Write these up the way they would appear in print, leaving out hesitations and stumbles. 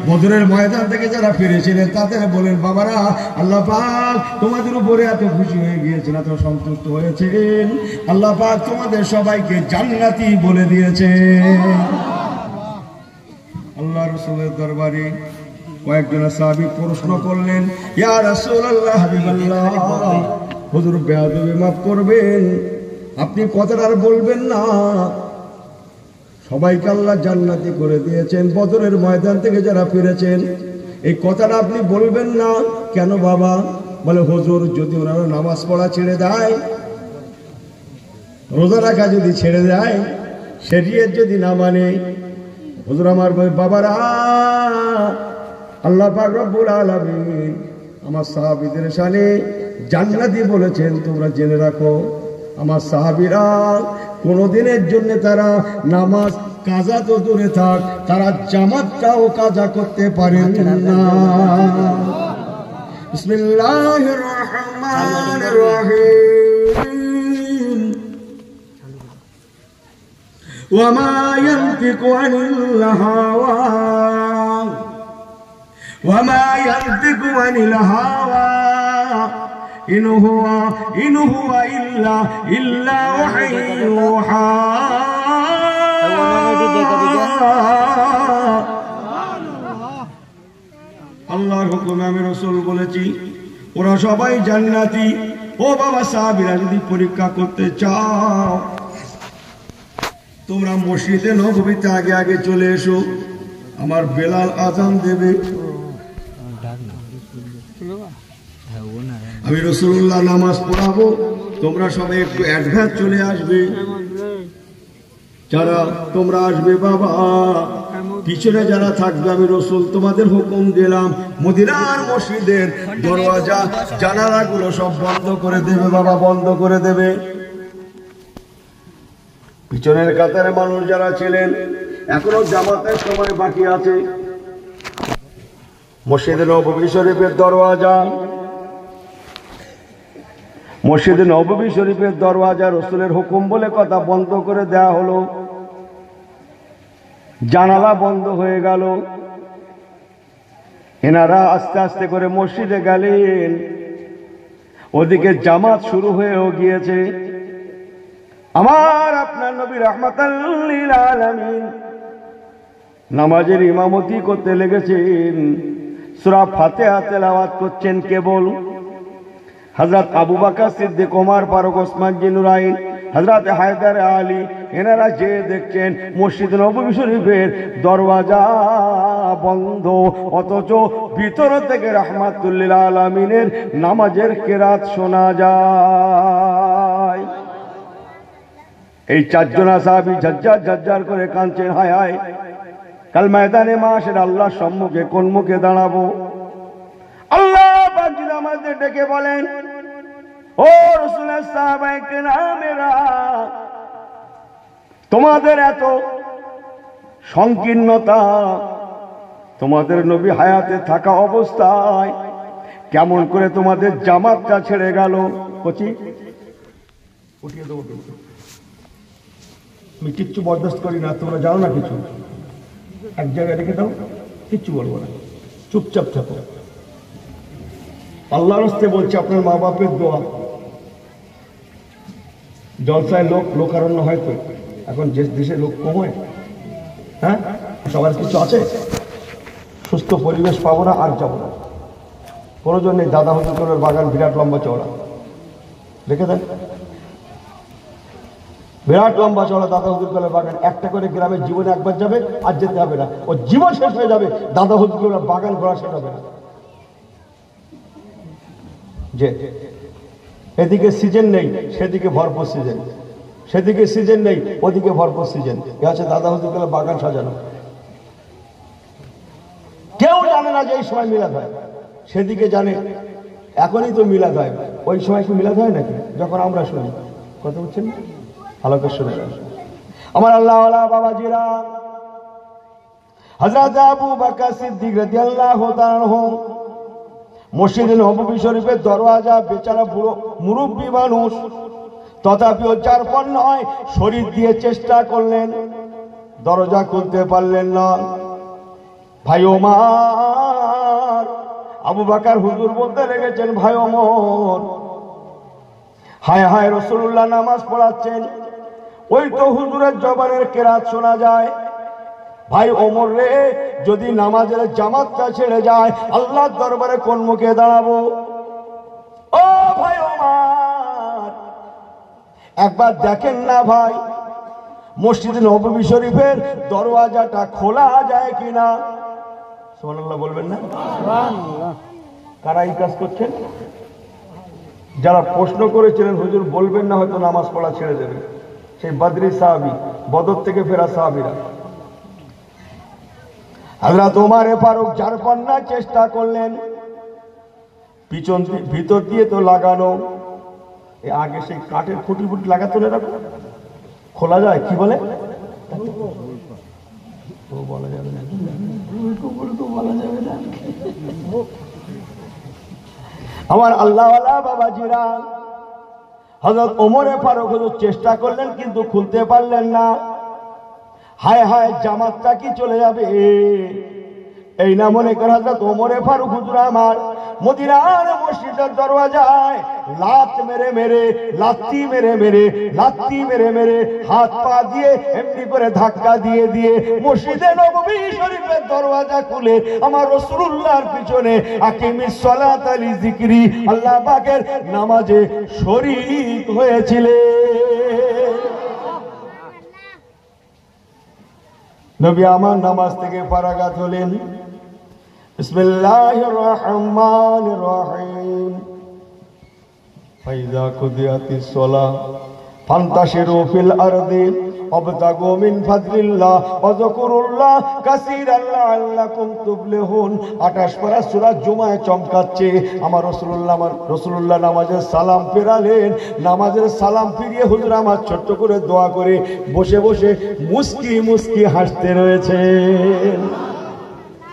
বদরের ময়দান থেকে যারা ফিরেছিলেন তাদের বলেন, বাবারা আল্লাহ পাক তোমাদের উপরে এত খুশি হয়ে গিয়েছেন, এত সন্তুষ্ট হয়েছেন, আল্লাহ পাক তোমাদের সবাইকে জান্নাতি বলে দিয়েছে। আল্লাহ রাসূলের দরবারে কয়েকজন সাহাবী প্রশ্ন করলেন, ইয়া রাসূলুল্লাহ, হাবিবাল্লাহ, হুজুর বেয়াদবি মাফ করবেন, আপনি কথাটা আর বলবেন না, সবাইকে আল্লাহ জান্নাতি করে দিয়েছেন, বদরের ময়দান থেকে যারা ফিরেছেন, এই কথাটা আপনি বলবেন না কেন বাবা? বলে, হুজুর যদি ওনারা নামাজ পড়া ছেড়ে দেয়, রোজা রাখা যদি ছেড়ে দেয়, শরীয়ত যদি না মানে, হুজুর আমার বাবারা, আল্লাহ পাক রব্বুল আলামিন আমার সাহাবীদের শানে জান্নাতি বলেছেন, তোমরা জেনে রাখো। আমার সাহাবীরা কোনদিনের জন্য তারা নামাজ কাজা তো দূরে থাক, তারা জামাতটাও কাজা করতে পারেন না। বিসমিল্লাহির রহমানির রহিম। ওয়া মা ইয়ানতিকু আনিল হাওয়া, ওয়া মা ইয়ানতিকু আনিল হাওয়া, ইন হুয়া ইল্লা ওয়াহয়ুন ইউহা। আল্লাহর হুকুমে আমি রাসূল বলেছি, ওরা সবাই জান্নাতি। ও বাবা সাহাবীরা, যদি পরীক্ষা করতে চাও, তোমরা মসজিদে নববীতে আগে আগে চলে এসো, আমার বেলাল আযান দেবে, আমি রাসূলুল্লাহ নামাজ পড়াবো, তোমরা সবাই একটু অ্যাডভান্স চলে আসবে। যারা তোমরা আসবে বাবা, পিছনে যারা থাকবে, আমি রাসূল তোমাদের হুকুম দিলাম, মদিনার মসজিদের দরওয়াজা জানালাগুলো সব বন্ধ করে দেবে বাবা, বন্ধ করে দেবে। পিছনের কাতারে মানুষ যারা ছিলেন, এখনো জামাতের সময় বাকি আছে, মসজিদে নববী শরীফের দরওয়াজা, মসজিদে নববী শরীফের দরওয়াজা রাসূলের হুকুম বলে কথা বন্ধ করে দেয়া হলো, জানালা বন্ধ হয়ে গেল। এনারা আস্তে আস্তে করে মসজিদে গেলেন, ওদিকে জামাত শুরু হয়েও গিয়েছে। আমার আপনার নবী রাহমাতাল লিল আলামিন নামাজের ইমামতি করতে লেগেছেন, সূরা ফাতিহা তেলাওয়াত করছেন কেবল। হযরত আবু বকর সিদ্দিক, ওমর ফারুক, ওসমান জিন্নুরাইন, হযরত হায়দার আলী, এনারা যে দেখছেন মসজিদ নববী শরীফের দরওয়াজা বন্ধ, অথচ ভিতর থেকে রাহমাতুল লিল আলামিনের নামাজের কেরাত শোনা যায়। এই চারজন সাহাবী ঝরঝর ঝরঝর করে কাঁদছেন, হায় হায়, কাল ময়দানে মাশার আল্লাহর সম্মুখে কোন মুখে দাঁড়াবো? আল্লাহ পাক যদি আমাদের ডেকে বলেন, ও রাসূলের সাহাবায়ে কেরামেরা, তোমাদের এত সংকীর্ণতা, তোমাদের নবী হায়াতে থাকা অবস্থায় কেমন করে তোমাদের জামাতটা ছেড়ে গেল? কচি উঠিয়ে দেবো, আমি কিচ্ছু বরদাস্ত করি না, তোমরা জানো না কিছু, এক জায়গায় রেখে দাও, কিচ্ছু বলবো না, চুপচাপ থাকো। আল্লাহর রাস্তায় বলছে, আপনার মা বাপের দোয়া, জলসায় লোকারণ্য হয় তো, এখন যে দেশে লোক কম হয়, হ্যাঁ, সবার কিছু আছে, সুস্থ পরিবেশ পাবো না, আর যাবো না, কোনো জন্য নেই। দাদা হুজুরের বাগান বিরাট লম্বা চওড়া, রেখে দেন, বিরাট লম্বা চওড়া দাদা হুজুরের বাগান, একটা করে গ্রামের জীবনে একবার যাবে, আর যেতে হবে না, ও জীবন শেষ হয়ে যাবে, দাদা হুজুরের বাগান ঘোরা শেষ হবে না। যে এদিকে সিজন নেই, সেদিকে ভরপুর সিজন, সেদিকে সিজন নেই, ওদিকে ভরপুর সিজন। এ আছে দাদা হুজুরের বাগান সাজানো। কেউ জানে না যে এই সময় মিলাদ হয়, সেদিকে জানে, এখনই তো মিলাদ হয়, ওই সময় কি মিলাদ হয় নাকি? যখন আমরা শুনি, কথা বলছেন, ভালো করে শুনে আমার আল্লাহ বাবাজিরা। হযরত আবু বকর সিদ্দিক রাদিয়াল্লাহু তাআলা আনহু মসজিদে নববী শরীফের দরওয়াজা, বেচারা বুড়ো মুরব্বী মানুষ, তথাপিও চারপন নয়, শরীর দিয়ে চেষ্টা করলেন, দরজা খুলতে পারলেন না। ভাই ওমর, আবু বকর হুজুর বলতে লেগেছেন, ভাই ওমর, হায় হায় রাসূলুল্লাহ নামাজ পড়াচ্ছেন, ওই তো হুজুরের জবানের কেরাত শোনা যায়। ভাই ওমর রে, যদি নামাজের জামাতটা ছেড়ে যায় আল্লাহর দরবারে কোন মুখে দাঁড়াবো? ও ভাই ওমর, একবার দেখেন না ভাই, মসজিদ নববী শরীফের দরওয়াজাটা খোলা যায় কিনা? সুবহানাল্লাহ বলবেন না? সুবহানাল্লাহ। কারা এই কাজ করছেন? যারা প্রশ্ন করেছিলেন হুজুর বলবেন না, হয়তো নামাজ পড়া ছেড়ে দেবে, সেই বদরি সাহাবী, বদর থেকে ফেরা সাহাবীরা। হযরত ওমর ফারুক জারপান্নার চেষ্টা করলেন, পিছন ভিতর দিয়ে তো লাগানো, আগে সেই কাঠের খুঁটি ফুটি লাগাতো না, এরকম খোলা যায়, কি বলে তো বলা যাবে না, বলা যাবে না। আমার আল্লাহওয়ালা বাবাজিরা, হযরত ওমর ফারুক হুজুর চেষ্টা করলেন কিন্তু খুলতে পারলেন না। হায় হায়, জামাতটা কি চলে যাবে, এই না মনে করে হযরত ওমর ফারুক হুজুর আমার মদিনার মসজিদের দরওয়াজায় লাথি মেরে মেরে হাত পা দিয়ে এমনি করে ধাক্কা দিয়ে দিয়ে মসজিদে নববী শরীফের দরওয়াজা খুলে আমার রাসূলুল্লাহর পিছনে আকিমিস সালাত লি যিকরি, আল্লাহ পাকের নামাজে শরীক হয়েছিলেন। নবী আমার নামাজ থেকে ফারাগাত হলেন। বিসমিল্লাহির রহমানির রহিম। ফাইযা কুদিয়াতিস সালাহ ফান্তাশিরু ফিল আরদি ওয়াবতাগু মিন ফাদলিল্লাহ ওয়াযকুরুল্লাহ কাসীরান লাআল্লাকুম তুফলিহুন। 28 পারা সূরা জুমায় চমকাচ্ছে। আমার রাসূলুল্লাহ নামাজের সালাম ফেরালেন। নামাজের সালাম ফিরিয়ে হুজুর আমার ছোট্ট করে দোয়া করে বসে বসে মুস্কি মুস্কি হাসতে রয়েছেন।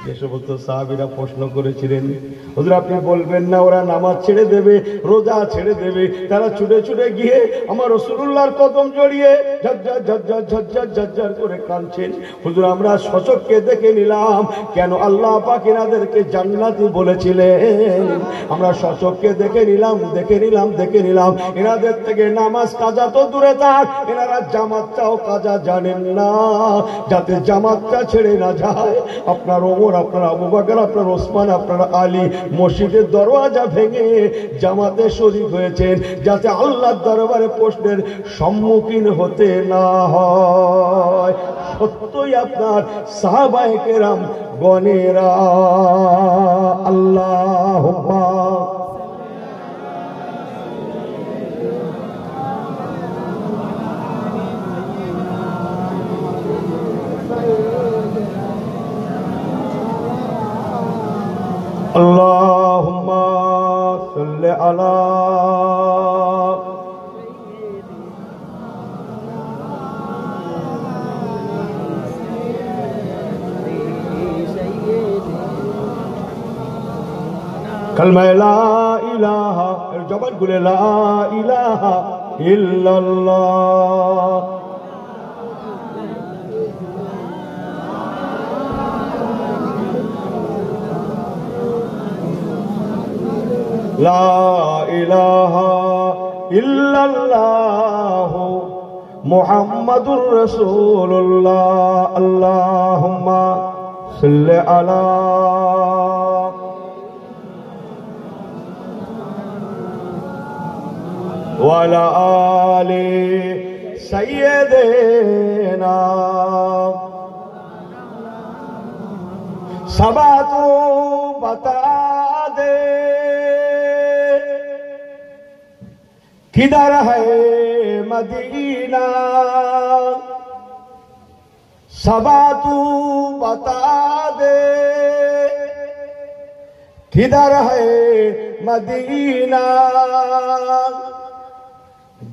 যে সমস্ত সাহাবীরা প্রশ্ন করেছিলেন, হুজুর আপনি বলবেন না ওরা নামাজ ছেড়ে দেবে, রোজা ছেড়ে দেবে, তারা ছুটে ছুটে গিয়ে আমার রাসূলুল্লাহর কদম জড়িয়ে ঝরঝর ঝরঝর ঝরঝর ঝরঝর করে কাঁদছেন। হুজুর আমরা সচক্ষে দেখে নিলাম, কেন আল্লাহ পাক এনাদেরকে জান্নাতি বলেছিলেন। আমরা সচক্ষে দেখে নিলাম এনাদের থেকে নামাজ কাজা তো দূরে থাক, এনারা জামাতটাও কাজা জানেন না। যাতে জামাতটা ছেড়ে না যায়, আপনার ওমর, আপনার আবু বকর, আপনার ওসমান, আপনার আলী মসজিদের দরওয়াজা ভেঙে জামাতে শরীক হয়েছেন, যাতে আল্লাহর দরবারে প্রশ্নের সম্মুখীন হতে না হয়। সত্যই আপনার সাহাবায়ে কেরাম গণেরা। আল্লাহুম্মা আল্লাহুম্মা সাল্লি আলা কালমা লা ইলাহা, এর জবান খুলে লা ইলাহা ইল্লাল্লাহ। লা ইলাহা ইল্লাল্লাহ মুহাম্মাদুর রাসূলুল্লাহ। আল্লাহুম্মা সাল্লি আলা ওয়া আলা আলি সাইয়্যিদিনা। সবাতু বাতা দে किधर है मदीना, सबा तू बता दे किधर है मदीना।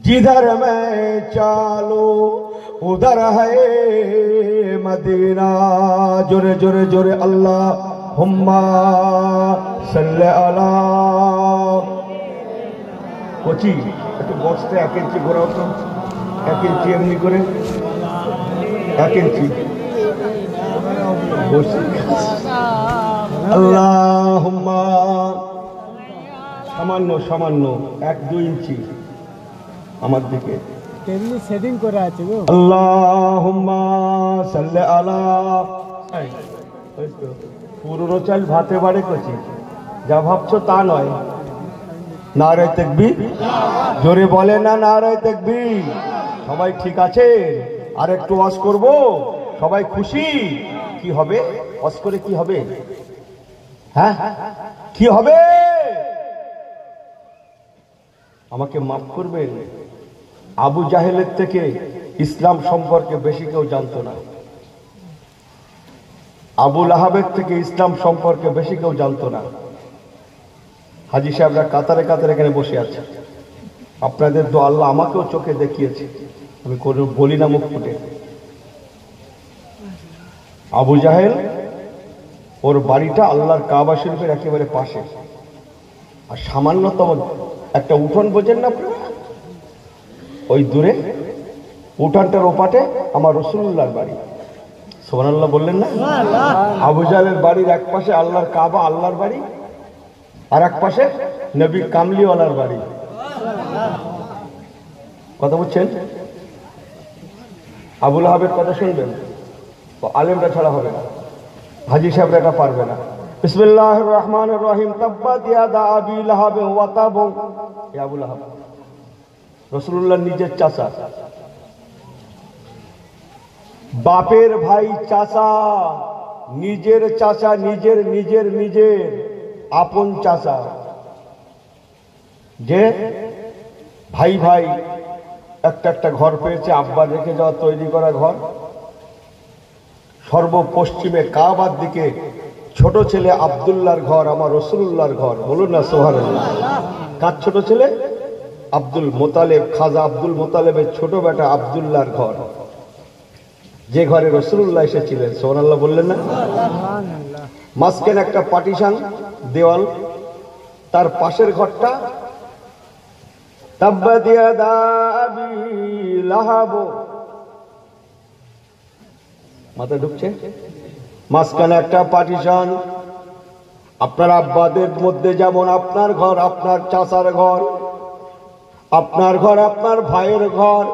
जिधर मैं चालू उधर है मदीना। जोरे जोरे जोरे अल्लाहुम्मा सल्ली अला। कोची একটু বক্সটা 1 ইঞ্চি ঘোরাও তো, 1 ইঞ্চি এমনি করে, 1 ইঞ্চি আল্লাহুম্মা সামান্য সামান্য 1-2 ইঞ্চি আমার দিকে তেমনি সেটিং করে আছে গো। আল্লাহুম্মা সাল্লি আলা পুরনো চাল ভাতে বাড়ে কচি, যা ভাবছো তা নয়। নারে তাকবীর, জোরে বলে না নারে তাকবীর। সবাই ঠিক আছে? আর একটু ওয়াজ করব, সবাই খুশি? কি হবে ওয়াজ করে? কি হবে? হ্যাঁ কি হবে? আমাকে মাফ করবেন, আবু জাহেলের থেকে ইসলাম সম্পর্কে বেশি কেউ জানতো না। আবু লাহাবের থেকে ইসলাম সম্পর্কে বেশি কেউ জানতো না। হাজী সাহেবরা কাতারে কাতারে এখানে বসে আছে, আপনাদের তো আল্লাহ আমাকেও চোখে দেখিয়েছে, আমি কোনো বলি না মুখ ফুটে। আবু জাহেল ওর বাড়িটা আল্লাহর কাবা শরীফের একেবারে পাশে, আর সামান্যতম একটা উঠোন বোঝেন না আপনারা, ওই দূরে উঠানটার ওপাটে আমার রাসূলুল্লাহর বাড়ি। সুবহানাল্লাহ বললেন না? আবু জাহেলের বাড়ির এক পাশে আল্লাহর কাবা, আল্লাহর বাড়ি, আর এক পাশে নবী কামলিওয়ালার বাড়ি। কথা বুঝছেন? আবু লাহাবের কথা শুনবেন, আলেমটা ছাড়া হবে না, হাজী সাহেবরা এটা পারবে না। বিসমিল্লাহির রহমানির রহিম। তাব্বাত ইয়াদা আবি লাহাব ওয়া তাব। আবু লাহাব রাসূলুল্লাহ নিজের চাচা, বাপের ভাই চাচা, নিজের চাচা, নিজের নিজের নিজের আপন চাচা, যে ভাই ভাই একটা একটা ঘর পেয়েছে, আব্বা রেখে যাওয়া তৈরি করা ঘর। সর্বপশ্চিমে কাবার দিকে ছোট ছেলে আব্দুল্লাহর ঘর, আমার রাসূলুল্লাহর ঘর। বলুন না সুবহানাল্লাহ। কার ছোট ছেলে? আব্দুল মোতালেব, খাজা আব্দুল মোতালেবের ছোট বেটা আব্দুল্লাহর ঘর, যে ঘরে রাসূলুল্লাহ এসেছিলেন। সুবহানাল্লাহ বললেন না? মাঝখানে একটা পার্টিশন দেওয়াল, তার পাশের ঘরটা তাব্বাত ইয়াদা আবি লাহাব। মাথা ঢুকছে? মাঝখানে একটা পার্টিশন। আপনার আব্বাদের মধ্যে যেমন আপনার ঘর আপনার চাচার ঘর, আপনার ঘর আপনার ভাইয়ের ঘর,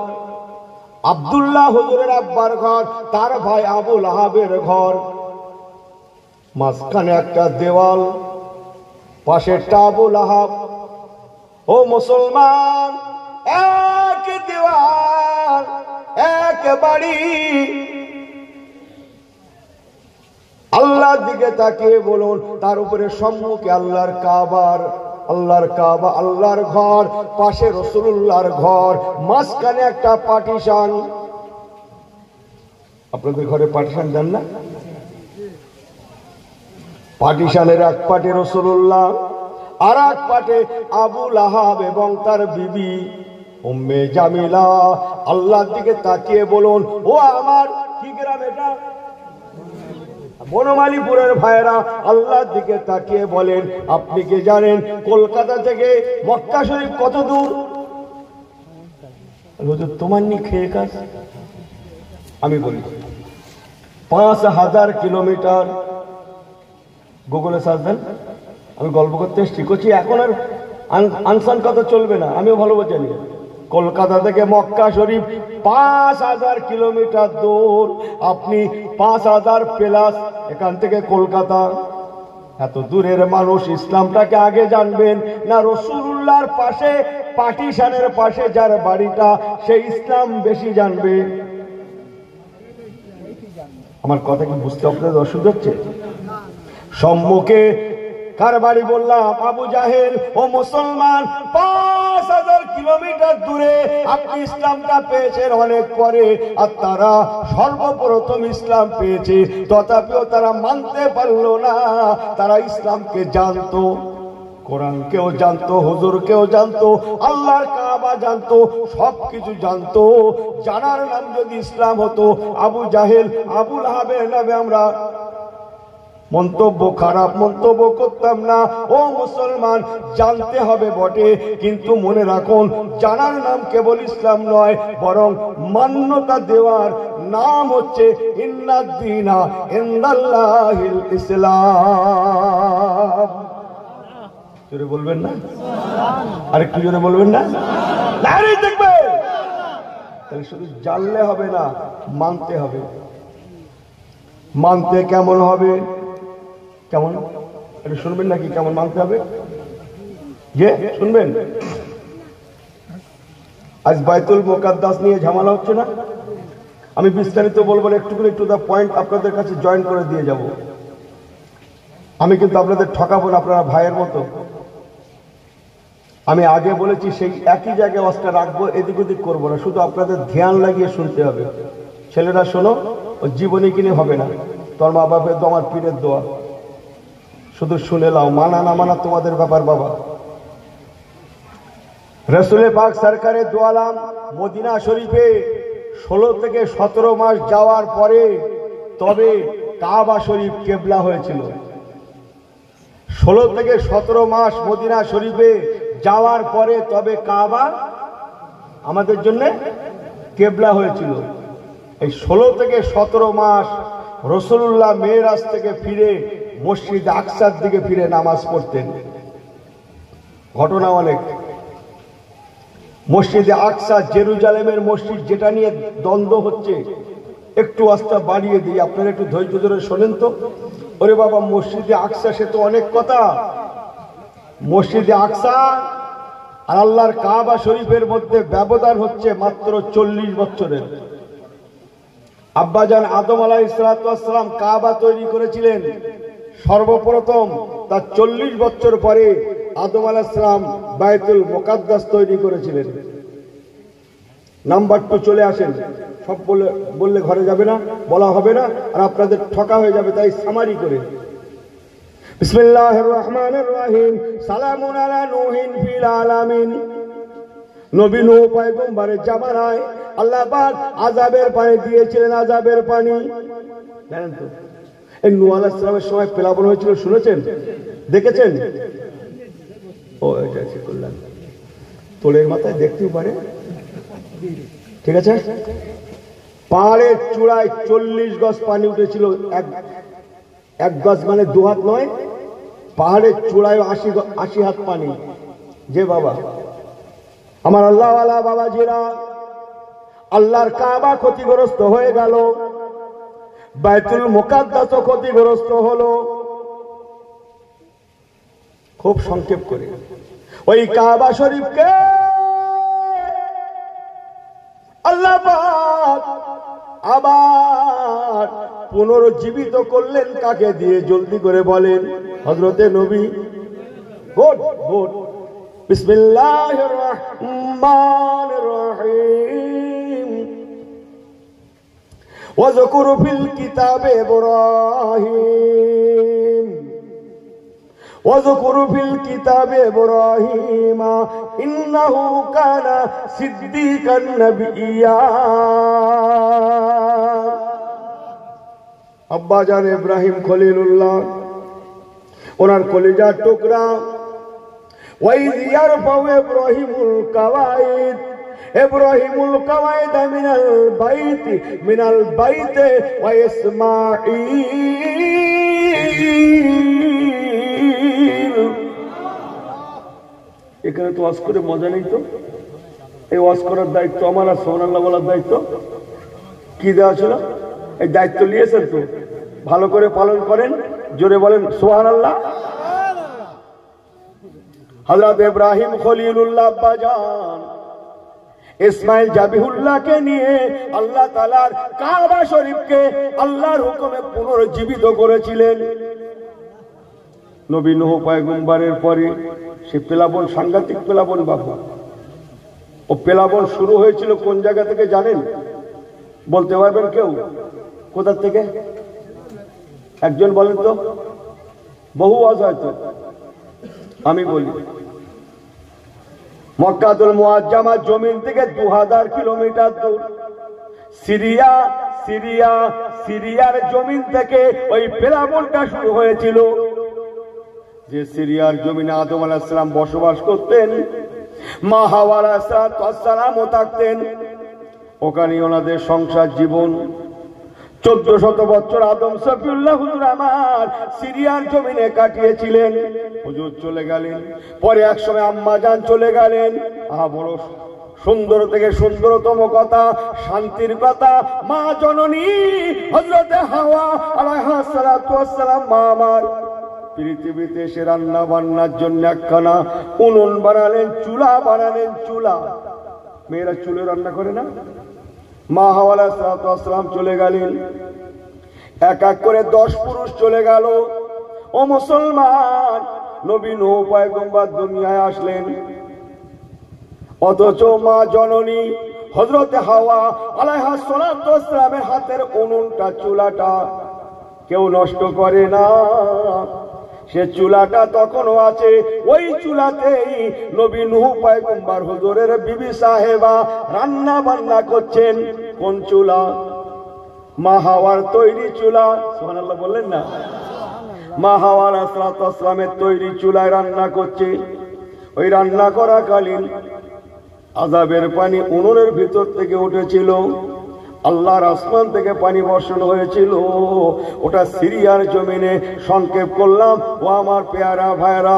আব্দুল্লাহ হুজুরের আব্বার ঘর তার ভাই আবু লাহাবের ঘর। মাঝখানে একটা দেওয়াল, পাশেরটা আবু লাহাব। ও মুসলমান, এক দেওয়াল এক বাড়ি। আল্লাহর দিকে তাকিয়ে বলুন, তার উপরে সম্মুখে আল্লাহর কাবার, আল্লাহর কাবা, আল্লাহর ঘর, পাশে রাসূলুল্লাহর ঘর, মাঝখানে একটা পার্টিশন। আপনাদের ঘরে পার্টিশন দেন না? পার্টিশনের এক পাটে রাসূলুল্লাহ, আর এক পাটে আবু লাহাব এবং তার বিবি উম্মে জামিলা। আল্লাহর দিকে তাকিয়ে বলুন, ও আমার কি গ্রাম এটা? বনমালীপুরের ভাইরা আল্লাহর দিকে তাকিয়ে বলেন, আপনি কি জানেন কলকাতা থেকে মক্কা শরীফ কত দূর? হুজুর তোমার নি খেয়ে কাজ। আমি বলি 5000 কিলোমিটার। গুগলে সার্চ দেন। আমি গল্প করতে শিখেছি, এখন আর আনসান কথা চলবে না, আমিও ভালো জানি। কলকাতা থেকে মক্কা শরীফ 5000 কিলোমিটার দূর। আপনি 5000 প্লাস এখান থেকে কলকাতা। এত দূরের মানুষ ইসলামটাকে আগে জানবেন না রাসূলুল্লাহর পাশে পার্টিশনের পাশে যার বাড়িটা, সেই ইসলাম বেশি জানবে? আমার কথা কি বুঝতে আপনাদের অসুবিধা হচ্ছে? সম্মুখে কার বাড়ি বললাম? আবু জাহেল। ও মুসলমান, 5000 কিলোমিটার দূরে আপনি ইসলামটা পেয়েছেন অনেক পরে, আর তারা সর্বপ্রথম ইসলাম পেয়েছে, তথাপিও তারা মানতে পারলো না। তারা ইসলামকে জানতো, কোরআনকেও জানতো, হুজুরকেও জানতো, আল্লাহর কাবা জানতো, সবকিছু জানতো। জানার নাম যদি ইসলাম হতো, আবু জাহেল আবু লাহাবের নামে আমরা মন্তব্য, খারাপ মন্তব্য করতাম না। ও মুসলমান, জানতে হবে বটে, কিন্তু মনে রাখুন জানার নাম কেবল ইসলাম নয়, বরং মান্যতা দেওয়ার নাম হচ্ছে ইন্নাদ-দীনা ইনদাল্লাহিল ইসলাম। জোরে বলবেন না? আরেকটু জোরে বলবেন না? নারী দেখবে। তাহলে শুধু জানলে হবে না, মানতে হবে। মানতে কেমন হবে? কেমন এটা শুনবেন নাকি? কেমন মানতে হবে যে শুনবেন? আজ বাইতুল মুকাদ্দাস নিয়ে ঝামেলা হচ্ছে না? আমি বিস্তারিত বলবো, একটু করে একটু দা পয়েন্ট আপনাদের কাছে জয়েন করে দিয়ে যাব। আমি কিন্তু আপনাদের ঠকাবো না, আপনারা ভাইয়ের মতো। আমি আগে বলেছি সেই একই জায়গায় ওয়াজটা রাখবো, এদিক ওদিক করবো না, শুধু আপনাদের ধ্যান লাগিয়ে শুনতে হবে। ছেলেরা শোনো, ও জীবনী কিনে হবে না, তোর মা বাপের তো আমার পীরের দোয়া, শুধু শুনে লাও, মানা না মানা তোমাদের ব্যাপার বাবা। রসুলে পাক সরকারের দোয়ালাম মদিনা শরীফে 16 থেকে 17 মাস যাওয়ার পরে তবে কাবা শরীফ কেবলা হয়েছিল। 16 থেকে 17 মাস মদিনা শরীফে যাওয়ার পরে তবে কাবা আমাদের জন্য কেবলা হয়েছিল। এই 16 থেকে 17 মাস রাসূলুল্লাহ মেরাজ থেকে ফিরে মসজিদ আকসার দিকে ফিরে নামাজ পড়তেন। ঘটনা অনেক। মসজিদে আকসা জেরুজালেমের মসজিদ, যেটা নিয়ে দ্বন্দ্ব হচ্ছে, একটু আস্থা বাড়িয়ে দিই, আপনারা একটু ধৈর্য ধরে শোনেন তো। ওরে বাবা, মসজিদে আকসা সে তো অনেক কথা। মসজিদে আকসা আর আল্লাহর কাবা শরীফের মধ্যে ব্যবধান হচ্ছে মাত্র 40 বছরের। আব্বাজান আদম আলাইহিস সালাম কাবা তৈরি করেছিলেন সর্বপ্রথম, তার 40 বছর পরে আদম আলাইহিস সালাম বাইতুল মুকাদ্দাস তৈরি করেছিলেন। নাম্বার 2 চলে আসেন। সব বললে ঘরে যাবে না, বলা হবে না, আর আপনাদের ঠকা হয়ে যাবে, তাই সামারি করে। বিসমিল্লাহির রহমানির রহিম। সালামুন আলা নূহিন ফিল আলামিন। নবী নূহ পয়গম্বরের জামানায় আল্লাহ পাক আযাবের পানি দিয়েছিলেন, আযাবের পানি। জানেন তো এই নূহ আলাইহিস সালামের সময় প্লাবন হয়েছিল, শুনেছেন, দেখেছেন? ও এটা ঠিক করলেন, তোলের মাথায় দেখতেও পারে, ঠিক আছে। পাহাড়ের চূড়ায় 40 গজ পানি উঠেছিল। এক গজ মানে 2 হাত নয়, পাহাড়ের চূড়ায় 80 হাত পানি। যে বাবা, আমার আল্লাহওয়ালা বাবাজিরা, আল্লাহর কাবা ক্ষতিগ্রস্ত হয়ে গেল, বাইতুল মুকাদ্দাস ক্ষতিগ্রস্ত হলো। খুব সংক্ষেপ করে ওই কাবা শরীফকে আল্লাহ পাক আবার পুনরুজ্জীবিত করলেন। কাকে দিয়ে? জলদি করে বলেন। হযরতে নবী। Good good. বিসমিল্লাহির রহমানির রহিম। ওয়াযকুর ফিল কিতাবে ইব্রাহিম। ওয়াযকুর ফিল কিতাবে ইব্রাহিম ইন্নাহু কানা সিদ্দীকান নাবিয়্যা। আব্বাজান ইব্রাহিম খলিলুল্লাহ, ওনার কলিজার টুকরা। ওয়াইয ইয়ারফাউ ইব্রাহিমুল কাওয়াইদ, ইব্রাহিমুল কাওয়াইদ মিনাল বাইতে ওয়া ইসমাঈল। এখানে তো ওয়াজ করে মজা নেই তো। এই ওয়াজ করার দায়িত্ব আমার, আর সুবহানাল্লাহ বলার দায়িত্ব কি দেওয়া ছিল? এই দায়িত্ব নিয়েছেন তো, ভালো করে পালন করেন। জোরে বলেন সুবহানাল্লাহ। হযরত ইব্রাহিম খলিলুল্লাহ আব্বাজান ইসমাইল জাবিহুল্লাহকে নিয়ে আল্লাহ তাআলার কাবা শরীফকে আল্লাহর হুকুমে পুনরুজ্জীবিত করেছিলেন। নবী নূহ পয়গম্বরের পরে সে প্লাবন, সাংঘাতিক প্লাবন বাবা। ও প্লাবন শুরু হয়েছিল কোন জায়গা থেকে জানেন? বলতে পারবেন কেউ? কোথা থেকে? একজন বলেন তো। বহু ওয়াজ হয়তো, আমি বলি। মক্কাতুল মুআজ্জামা জমিন থেকে 2000 কিলোমিটার দূর। সিরিয়ার জমিন থেকে ওই প্লাবনটা শুরু হয়েছিল। যে সিরিয়ার জমিনে আদম আলাইহিস সালাম বসবাস করতেন, মা হাওয়া আলাইহিস সালামও থাকতেন। ওখানে ওনাদের সংসার জীবন 1400 বছর আদম শফিউল্লাহ হুজুর আমার সিরিয়ার জমিনে কাটিয়েছিলেন। হুজুর চলে গেলেন, পরে এক সময় আম্মা জান চলে গেলেন। বড় সুন্দর থেকে সুন্দরতম কথা, শান্তির কথা, মা জননী হযরতে হাওয়া আলাইহা সালাতু ওয়াস সালাম মা আমার পৃথিবীতে এসে রান্না বান্নার জন্য একখানা উনুন বানালেন, চুলা বানালেন। চুলা, মেয়েরা চুলে রান্না করে না? মা হাওয়া আলাইহিস সালাতু ওয়াস সালাম চলে গেলেন, এক এক করে 10 পুরুষ চলে গেল। ও মুসলমান, নবী নূহ পয়গম্বর দুনিয়ায় আসলেন, অথচ মা জননী হযরতে হাওয়া আলাইহা সালাতু ওয়াস সালামের হাতের উনুনটা, চুলাটা কেউ নষ্ট করে না। সে চুলাটা তখনও আছে। ওই চুলাতেই নবী নূহ পয়গম্বর হুজুরের বিবি সাহেবা রান্না বান্না করছেন। কোন চুলা? মা হাওয়ার তৈরি চুলা। সুবহানাল্লাহ বললেন না? মা হাওয়া আলাইহিস সালাতু ওয়াস সালামের তৈরি চুলায় রান্না করছে। ওই রান্না করাকালীন আযাবের পানি উনুনের ভিতর থেকে উঠেছিল, আল্লাহর আসমান থেকে পানি বর্ষণ হয়েছিল। ওটা সিরিয়ার জমিনে সংক্ষেপ করলাম। ও আমার পেয়ারা ভাইরা,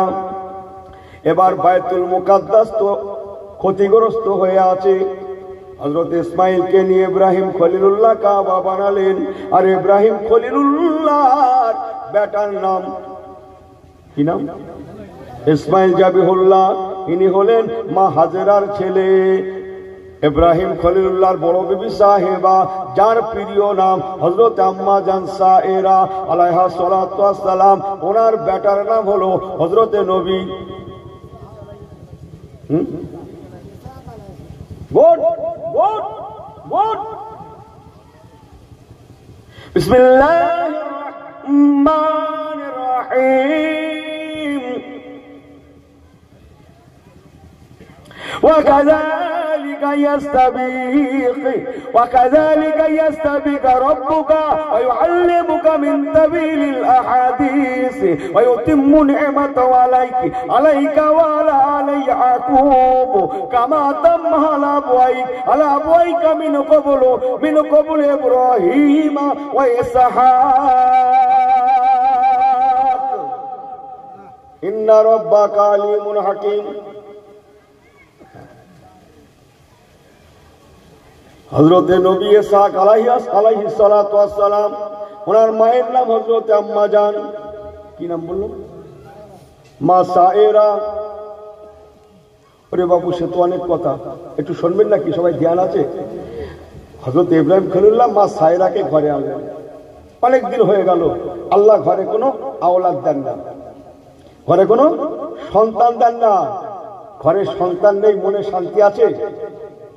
এবার বাইতুল মুকাদ্দাস তো ক্ষতিগ্রস্ত হয়ে আছে। হযরত ইসমাইলকে নিয়ে ইব্রাহিম খলিলুল্লাহ কাবা বানালেন। আর ইব্রাহিম খলিলুল্লাহর বেটার নাম কি নাম? ইসমাইল জাবিহুল্লাহ। ইনি হলেন মা হাজেরার ছেলে। ইব্রাহিম খলিলুল্লাহর বড় বিবি সাহেবা, যার প্রিয় নাম হযরত আম্মা জান সায়েরা আলাইহা সালাতু ওয়াস সালাম, ওনার বেটার নাম হলো হযরতে নবী বিসমিল্লাহির রহমানির রহিম। وكذلك يستبيق ربك ويعلمك من تأويل الأحاديث ويتم نعمته عليك وعلى آل يعقوب كما تمها على أبويك من قبل إبراهيم وإسحاق إن ربك عليم حكيم। হযরতে নবী ইসহাক আলাইহিস সালাতু ওয়াস সালাম, ওনার মায়ের নাম হযরতে আম্মা জান, কি নাম বললাম? মা সায়েরা। ওরে বাবু, সে তো অনেক কথা, একটু শুনবেন নাকি? সবাই ধ্যান আছে? হযরত ইব্রাহিম খলিলুল্লাহ মা সায়েরাকে ঘরে আনলেন। অনেক দিন হয়ে গেল, আল্লাহ ঘরে কোনো আওলাদ দেন না, ঘরে কোনো সন্তান দেন না। ঘরে সন্তান নেই, মনে শান্তি আছে?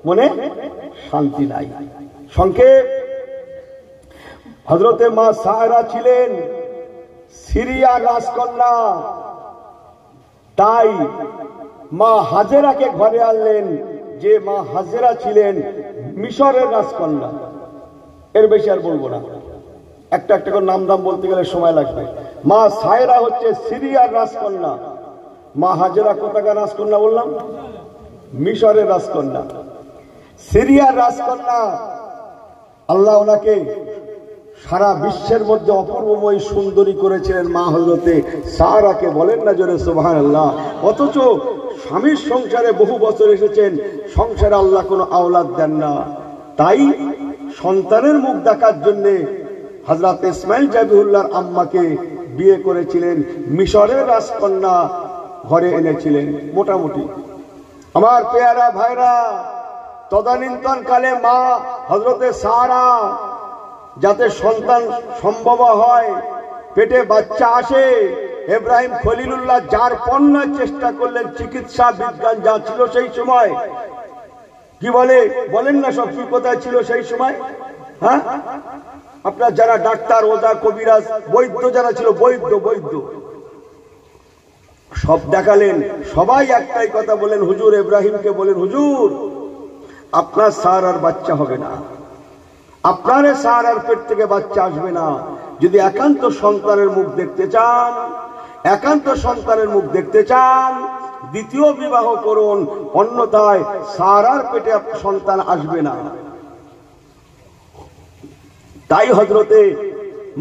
মনে শান্তি নাই। সংক্ষেপ, হযরতে মা সায়েরা ছিলেন সিরিয়ার রাজকন্যা। তাই মা হাজেরাকে ঘরে আনলেন, যে মা হাজেরা ছিলেন মিশরের রাজকন্যা। এর বেশি আর বলবো না, একটা একটা করে নাম দাম বলতে গেলে সময় লাগবে। মা সায়েরা হচ্ছে সিরিয়ার রাজকন্যা। মা হাজেরা কোথাকার রাজকন্যা বললাম? মিশরের রাজকন্যা, সিরিয়ার রাজকন্যা। আল্লাহ ওনাকে সারা বিশ্বের মধ্যে অপূর্বময় সুন্দরী করেছিলেন মা হযরতে সারাকে। বলেন না জোরে সুবহানাল্লাহ। অথচ স্বামীর সংসারে বহু বছর এসেছেন, সংসারে আল্লাহ কোনো আওলাদ দেন না। তাই সন্তানের মুখ দেখার জন্য হযরত ইসমাইল জাবিহুল্লাহর আম্মাকে বিয়ে করেছিলেন, মিশরের রাজকন্যা ঘরে এনেছিলেন। মোটামুটি আমার পেয়ারা ভাইরা, তদানীন্তন কালে মা হযরতে সারা যাতে সন্তান সম্ভব হয়, পেটে বাচ্চা আসে, ইব্রাহিম খলিলুল্লাহ যার পণ্য চেষ্টা করলেন, চিকিৎসা বিজ্ঞান যা ছিল সেই সময়, কি বলেন না সব কি কোথায় ছিল সেই সময়? হ্যাঁ, আপনার যারা ডাক্তার, ওজা, কবিরাজ, বৈদ্য যারা ছিল, বৈদ্য সব দেখালেন। সবাই একটাই কথা বলেন, হুজুর ইব্রাহিমকে বলেন, হুজুর আপনার সারার বাচ্চা হবে না, আপনার সারার পেট থেকে বাচ্চা আসবে না। যদি একান্ত সন্তানের মুখ দেখতে চান, দ্বিতীয় বিবাহ করুন, অন্যথায় সারার পেটে সন্তান আসবে না। তাই হযরতে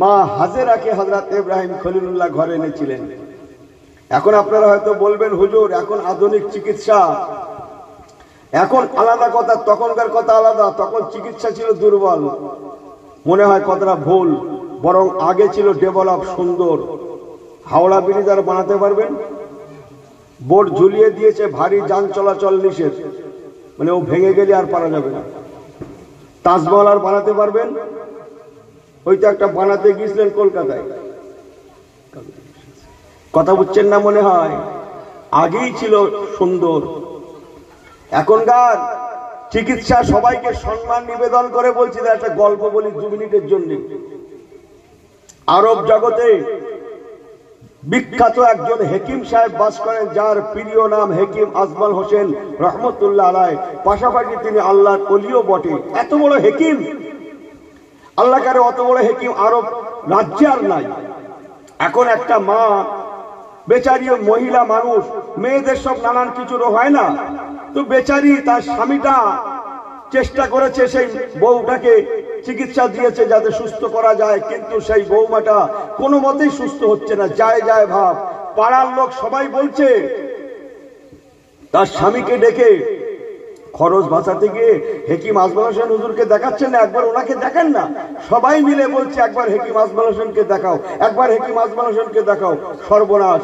মা হাজেরাকে হযরত ইব্রাহিম খলিলুল্লাহ ঘরে এনেছিলেন। এখন আপনারা হয়তো বলবেন, হুজুর এখন আধুনিক চিকিৎসা, এখন আলাদা কথা, তখনকার কথা আলাদা, তখন চিকিৎসা ছিল দুর্বল। মনে হয় কথাটা ভুল, বরং আগে ছিল ডেভেলপ, সুন্দর। হাওড়া ব্রিজ আর বানাতে পারবেন? বোর্ড ঝুলিয়ে দিয়েছে ভারী যান চলাচল নিষেধ, মানে ও ভেঙে গেলে আর পারা যাবে না। তাজমহল আর বানাতে পারবেন? ওইটা একটা বানাতে গিয়েছিলেন কলকাতায়, কথা বুঝছেন না মনে হয়? আগেই ছিল সুন্দর। এখনকার চিকিৎসা সবাইকে সম্মান নিবেদন করে। বলছি না, একটা গল্প বলি 2 মিনিটের জন্য। আরব জগতে বিখ্যাত একজন হেকিম সাহেব বাস করেন, যার প্রিয় নাম হেকিম আজমল হোসেন রহমতুল্লাহ আলাইহ। পাশাপাশি তিনি আল্লাহর ওলিও বটে। এত বড় হেকিম, আল্লাহ কারে অত বড় হেকিম আরব রাজ্যে আর নাই। এখন একটা মা বেচারি, মহিলা মানুষ, মেয়েদের সব নানান কিছু হয় না, তো বেচারি তার স্বামীটা চেষ্টা করেছে সেই বউটাকে চিকিৎসা দিয়েছে যাতে সুস্থ করা যায়, কিন্তু সেই বৌমাটা কোনো মতেই সুস্থ হচ্ছে না, যায় যায় ভাব। পাড়ার লোক সবাই বলছে, তার স্বামীকে ডেকে খরচ বাঁচাতে গিয়ে হেকিম আজমল হোসেন হুজুরকে দেখাচ্ছেন না, একবার ওনাকে দেখেন না। সবাই মিলে বলছে, একবার হেকিম আজমল হোসেনকে দেখাও, একবার হেকিম আজমল হোসেনকে দেখাও। সর্বনাশ,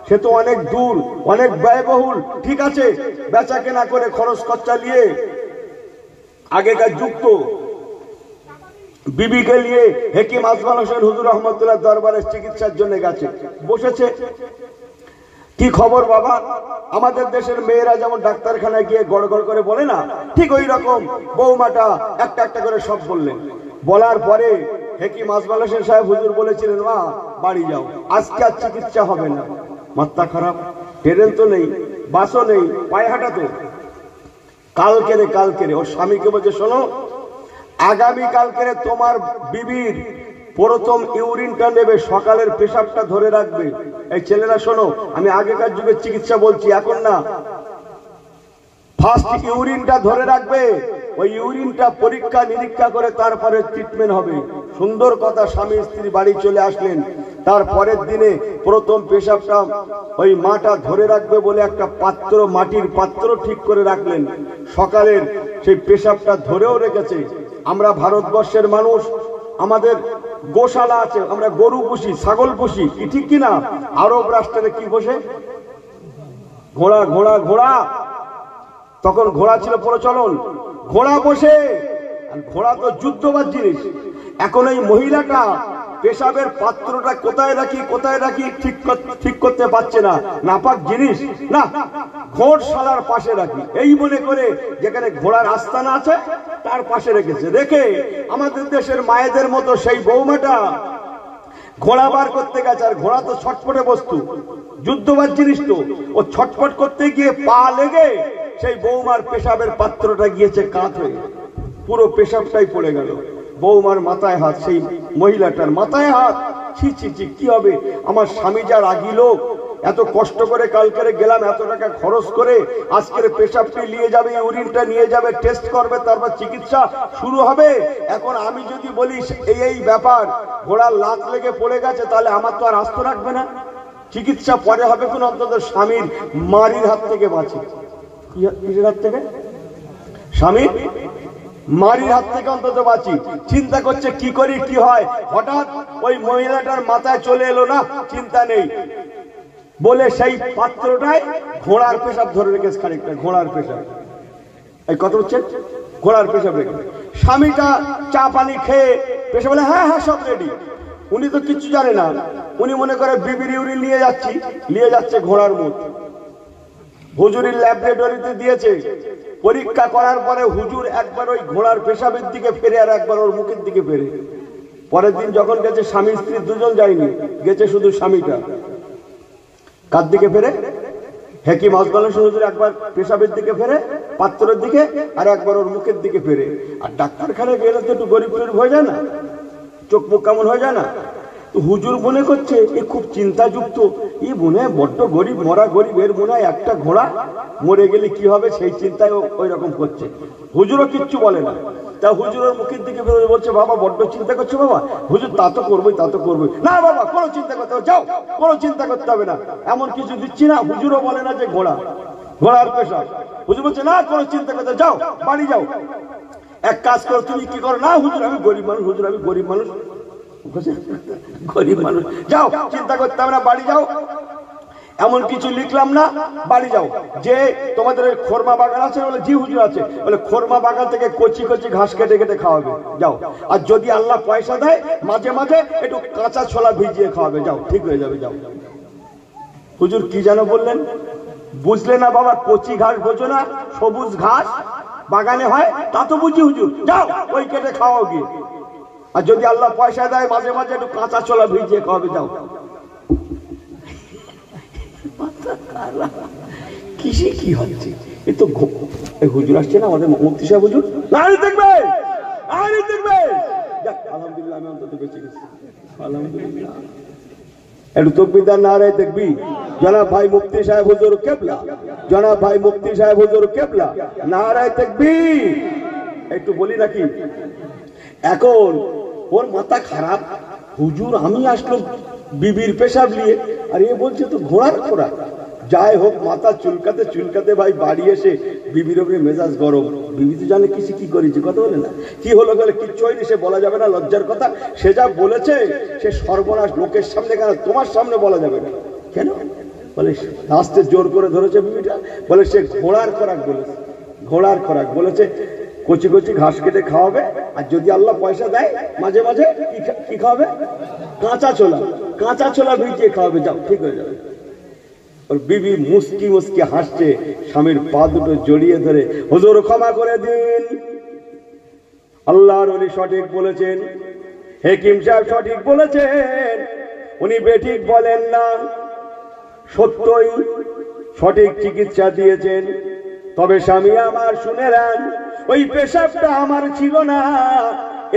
সে তো অনেক দূর, অনেক ব্যয়বহুল। ঠিক আছে, বেচা কেনা করে খরচ খরচা নিয়ে আগেকার যুক্ত বিবিকে নিয়ে হেকিম আজমল হোসেন হুজুর রহমতুল্লাহ দরবারে চিকিৎসার জন্য গেছে, বসেছে। কি খবর বাবা? আমাদের দেশের মেয়েরা যেমন ডাক্তারখানায় গিয়ে গড় গড় করে বলে না, ঠিক ওই রকম বৌমাটা একটা একটা করে সব বললেন। বলার পরে হেকিম আজমল হোসেন সাহেব হুজুর বলেছিলেন, মা বাড়ি যাও, আজকে আর চিকিৎসা হবে না। মাথা খারাপ, ট্রেন তো নেই, বাসও নেই, পায়ে হাঁটা তো। কালকেরে ওর স্বামীকে বলছে, শোনো, আগামী কালকেরে তোমার বিবির প্রথম ইউরিনটা নেবে, সকালের পেশাবটা ধরে রাখবে। এই ছেলেরা শোনো, আমি আগেকার যুগের চিকিৎসা বলছি, এখন না। ফার্স্ট ইউরিনটা ধরে রাখবে, ওই ইউরিনটা পরীক্ষা নিরীক্ষা করে তারপরে ট্রিটমেন্ট হবে। সুন্দর কথা। স্বামী স্ত্রী বাড়ি চলে আসলেন। তার পরের দিনে প্রথম পেশাবটা ওই মাটা ধরে রাখবে বলে একটা পাত্র, মাটির পাত্র ঠিক করে রাখলেন। সকালের সেই পেশাবটা ধরেও রেখেছে। আমরা ভারতবর্ষের মানুষ, আমাদের গোশালা আছে, আমরা গরু পুষি, ছাগল পুষি, কি ঠিক কিনা? আরব রাষ্ট্রে কি বসে? ঘোড়া ঘোড়া ঘোড়া, তখন ঘোড়া ছিল প্রচলন, ঘোড়া বসে। ঘোড়া তো যুদ্ধবাজ জিনিস। এখন এই মহিলাটা পেশাবের পাত্রটা কোথায় রাখি ঠিক করতে পারছে না, নাপাক জিনিস না, ঘোড়শালার পাশে রাখি, এই মনে করে যেখানে ঘোড়ার আস্তানা আছে তার পাশে রেখেছে। রেখে আমাদের দেশের মায়েদের মতো সেই বৌমাটা ঘোড়া বার করতে গেছে। আর ঘোড়া তো ছটপটে বস্তু, যুদ্ধবাজ জিনিস, তো ও ছটপট করতে গিয়ে পা লেগে সেই বৌমার পেশাবের পাত্রটা গিয়েছে কাত হয়ে, পুরো পেশাবটাই পড়ে গেল। বৌমার মাথায় হাত, সেই মহিলাটার মাথায় হাত। ছি ছি ছি, কি হবে? আমার স্বামী যা রাগী লোক, এত কষ্ট করে কালকে গেলাম, এত টাকা খরচ করে, আজকের পেশাবটি নিয়ে যাবে, ইউরিনটা নিয়ে যাবে, টেস্ট করবে, তারপর চিকিৎসা শুরু হবে। এখন আমি যদি বলি এই ব্যাপার, ঘোড়ার লাত লেগে পড়ে গেছে, তাহলে আমার তো আর আস্ত রাখবে না। চিকিৎসা পরে হবে, কোন অন্তত স্বামীর মারির হাত থেকে বাঁচি। কিসের হাত থেকে? স্বামীর মারির হাত থেকে অন্তত বাঁচি। চিন্তা করছে কি করি, কি হয়। হঠাৎ ওই মহিলাটার মাথায় চলে এলো, না চিন্তা নেই বলে সেই পাত্রটায় ঘোড়ার পেশাব ধরে রেখেছে, খানিকটা ঘোড়ার পেশাব। এই কত হচ্ছে? ঘোড়ার পেশাব রেখে স্বামীটা চা পানি খেয়ে পেশাব বলে, হ্যাঁ হ্যাঁ সব রেডি। উনি তো কিচ্ছু জানে না, উনি মনে করে বিবির ইউরিন নিয়ে যাচ্ছে ঘোড়ার মুখ। হুজুরের ল্যাবরেটরিতে দিয়েছে, পরীক্ষা করার পরে হুজুর একবার ওই ঘোড়ার পেশাবের দিকে ফেরে আর একবার ওর মুখের দিকে ফেরে। পরের দিন যখন গেছে, স্বামী স্ত্রী দুজন যায়নি, গেছে শুধু স্বামীটা। কার দিকে ফেরে? হেকিম আজমল হোসেন হুজুর একবার পেশাবের দিকে ফেরে, পাত্রের দিকে, আর একবার ওর মুখের দিকে ফেরে। আর ডাক্তারখানায় গেলে তো একটু গরিব টরিব হয়ে যায় না, চোখ মুখ কেমন হয়ে যায় না? তো হুজুর মনে করছে এ খুব চিন্তাযুক্ত, ই মনে হয় বড্ড গরিব, মরা গরিব, এর মনে হয় একটা ঘোড়া মরে গেলে কি হবে সেই চিন্তায় ওই রকম করছে। হুজুরও কিচ্ছু বলে না। তা হুজুরের মুখের দিকে বেরোয় বলছে, বাবা বড্ড চিন্তা করছো বাবা। হুজুর তা তো করবোই, তা তো করবোই। না বাবা কোনো চিন্তা করতে হবে, যাও কোনো চিন্তা করতে হবে না, এমন কিছু দিচ্ছি না। হুজুরও বলে না যে ঘোড়া, ঘোড়ার পেশা। হুজুর বলছে না কোনো চিন্তা করতে, যাও বাড়ি যাও। এক কাজ করো, তুমি কি করো? না হুজুর আমি গরিব মানুষ, হুজুর আমি গরিব মানুষ, গরিব মানুষ, যাও চিন্তা করতে হবে না, বাড়ি যাও। এমন কিছু লিখলাম না, বাড়ি যাও। যে তোমাদের খোরমা বাগান আছে? বলে জি হুজুর আছে। বলে খোরমা বাগান থেকে কচি কচি ঘাস কেটে কেটে খাওয়াবে, যাও। আর যদি আল্লাহ পয়সা দেয় মাঝে মাঝে একটু কাঁচা ছোলা ভিজিয়ে খাওয়াবে, যাও, ঠিক হয়ে যাবে, যাও। হুজুর কি যেন বললেন বুঝলে না বাবা? কচি ঘাস বোঝো না? সবুজ ঘাস বাগানে হয়, তা তো বুঝি হুজুর, যাও ওই কেটে খাওয়াও গিয়ে। আর যদি আল্লাহ পয়সা দেয় মাঝে মাঝে একটু কাঁচা ছোলা ভিজিয়ে খাওয়াবে, যাও। কিসে কি হচ্ছে? এ তো হুজুর আসছে না আমাদের মুফতি সাহেব হুজুর, আরে দেখবে, আরে দেখবে। আলহামদুলিল্লাহ আমি অন্তত বেঁচে গেছি, আলহামদুলিল্লাহ। একটু তকবীর নারায়ে তাকবীর। জনাব ভাই মুফতি সাহেব হুজুর কেবলা, জনাব ভাই মুফতি সাহেব হুজুর কেবলা, নারায়ে তাকবীর। একটু বলি নাকি, এখন ওর মাথা খারাপ। হুজুর আমি আসলো বিবির পেশাব নিয়ে, আর এ বলছে তো ঘোড়ার খোরাক। যাই হোক, মাথা চুলকাতে চুলকাতে ভাই বাড়ি এসে বিবির ওপরে মেজাজ গরম। বিবি তো জানে কিছু কি করেছে, কথা বলে না, কি হলো গেলে কিচ্ছু হয়নি, সে বলা যাবে না, লজ্জার কথা। সে যা বলেছে সে সর্বনাশ, লোকের সামনে কেন, তোমার সামনে বলা যাবে না। কেন বলে? আস্তে জোর করে ধরেছে বিবিটা, বলে সে ঘোড়ার খোরাক বলেছে, ঘোড়ার খোরাক বলেছে। কচি কচি ঘাস কেটে খাওয়াবে, আর যদি আল্লাহ পয়সা দেয় মাঝে মাঝে কি খাওয়াবে? কাঁচা ছোলা, কাঁচা ছোলা ভিজিয়ে খাওয়াবে, যাও, ঠিক হয়ে যাবে। ওর বিবি মুস্কি মুস্কি হাসছে, স্বামীর পা দুটো জড়িয়ে ধরে, হুজুর ক্ষমা করে দিন, আল্লাহর ওলি সঠিক বলেছেন, হাকিম সাহেব সঠিক বলেছেন, উনি বেঠিক বলেন না, সত্যই সঠিক চিকিৎসা দিয়েছেন। তবে স্বামী আমার শুনে নেন, ওই পেশাবটা আমার ছিল না।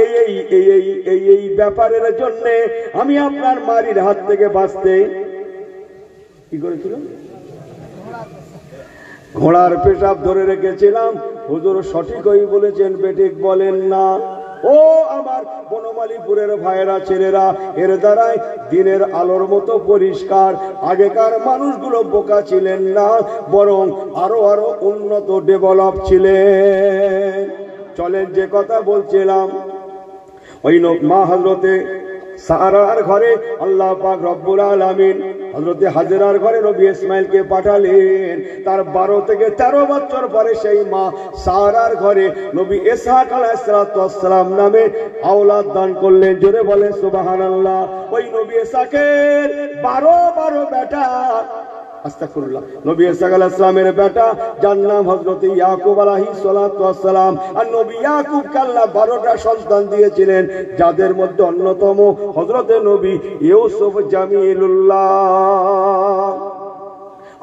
এই এই এই এই এই এই ব্যাপারের জন্য আমি আপনার মারির হাত থেকে বাঁচতে কি করেছিল? ঘোড়ার পেশাব ধরে রেখেছিলাম। হুজুর সঠিকই বলেছেন, বেঠিক বলেন না। ও আমার বনমালীপুরের ভাইয়েরা, ছেলেরা, এর দ্বারাই দিনের আলোর মতো পরিষ্কার। আগেকার মানুষগুলো বোকা ছিলেন না, বরং আরো আরো উন্নত, ডেভেলপ ছিলেন। চলেন যে কথা বলছিলাম, ওই মা হযরতে সারার ঘরে আল্লাহ পাক রব্বুল আলামিন হযরতে হাজেরার ঘরে নবী ইসমাইলকে পাঠালেন। তার 12 থেকে 13 বছর পরে সেই মা সারার ঘরে নবী ইসহাক আলাইহিস সালাম নামে আওলাদ দান করলেন। জোরে বলেন সুবহানাল্লাহ। ওই নবী ইসহাকের 12 বেটা, আস্তাগফিরুল্লাহ, নবী ইসহাক আলাইহিস সালামের বেটা যার নাম হযরত ইয়াকুব আলাইহিস সালাতু ওয়াস সালাম। আর নবী ইয়াকুবকে আল্লাহ 12টা সন্তান দিয়েছিলেন, যাদের মধ্যে অন্যতম হযরত নবী ইউসুফ জামিলুল্লাহ।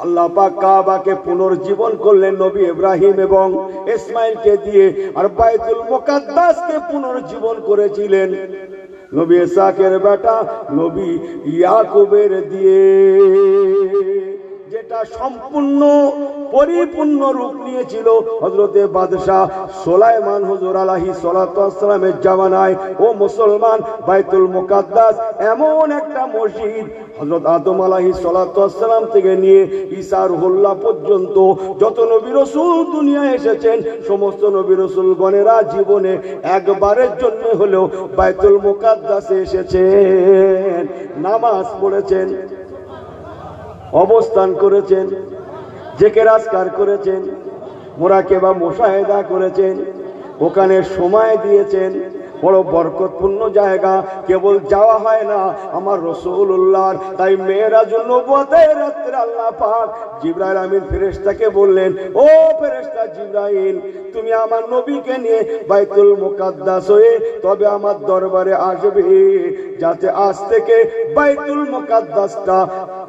আল্লাহ পাক কাবাকে পুনর্জীবন করলেন নবী ইব্রাহিম এবং ইসমাইলকে দিয়ে, আর বাইতুল মুকাদ্দাসকে পুনর্জীবন করেছিলেন নবী ইসহাকের বেটা নবী ইয়াকুবের দিয়ে, যেটা সম্পূর্ণ পরিপূর্ণ রূপ নিয়েছিল হযরতে বাদশাহ সুলাইমান হুজুর আলাইহিস সালাতু ওয়াস সালামের জামানায়। ও মুসলমান, বাইতুল মুকাদ্দাস এমন একটা মসজিদ, হযরত আদম আলাইহিস সালাতু ওয়াস সালাম থেকে নিয়ে ঈসা রুহুল্লাহ পর্যন্ত যত নবী রাসূল দুনিয়ায় এসেছেন, সমস্ত নবী রাসূল গণেরা জীবনে একবারের জন্য হলেও বাইতুল মুকাদ্দাসে এসেছেন, নামাজ পড়েছেন, অবস্থান করেছেন, জিকির আজকার করেছেন, মুরাকাবা মুশাহেদা করেছেন, ওখানে সময় দিয়েছেন। বড় বরকতপূর্ণ জায়গা, কেবল যাওয়া হয় না আমার রাসূলুল্লাহর। তাই মেরাজুন নবুয়তের রাত্রে আল্লাহ পাক জিবরাইল আমিন ফেরেশতাকে বললেন, ও ফেরেশতা জিবরাইল, তুমি আমার নবীকে নিয়ে বাইতুল মুকাদ্দাস হয়ে তবে আমার দরবারে আসবে, যাতে আজ থেকে বাইতুল মুকাদ্দাসটা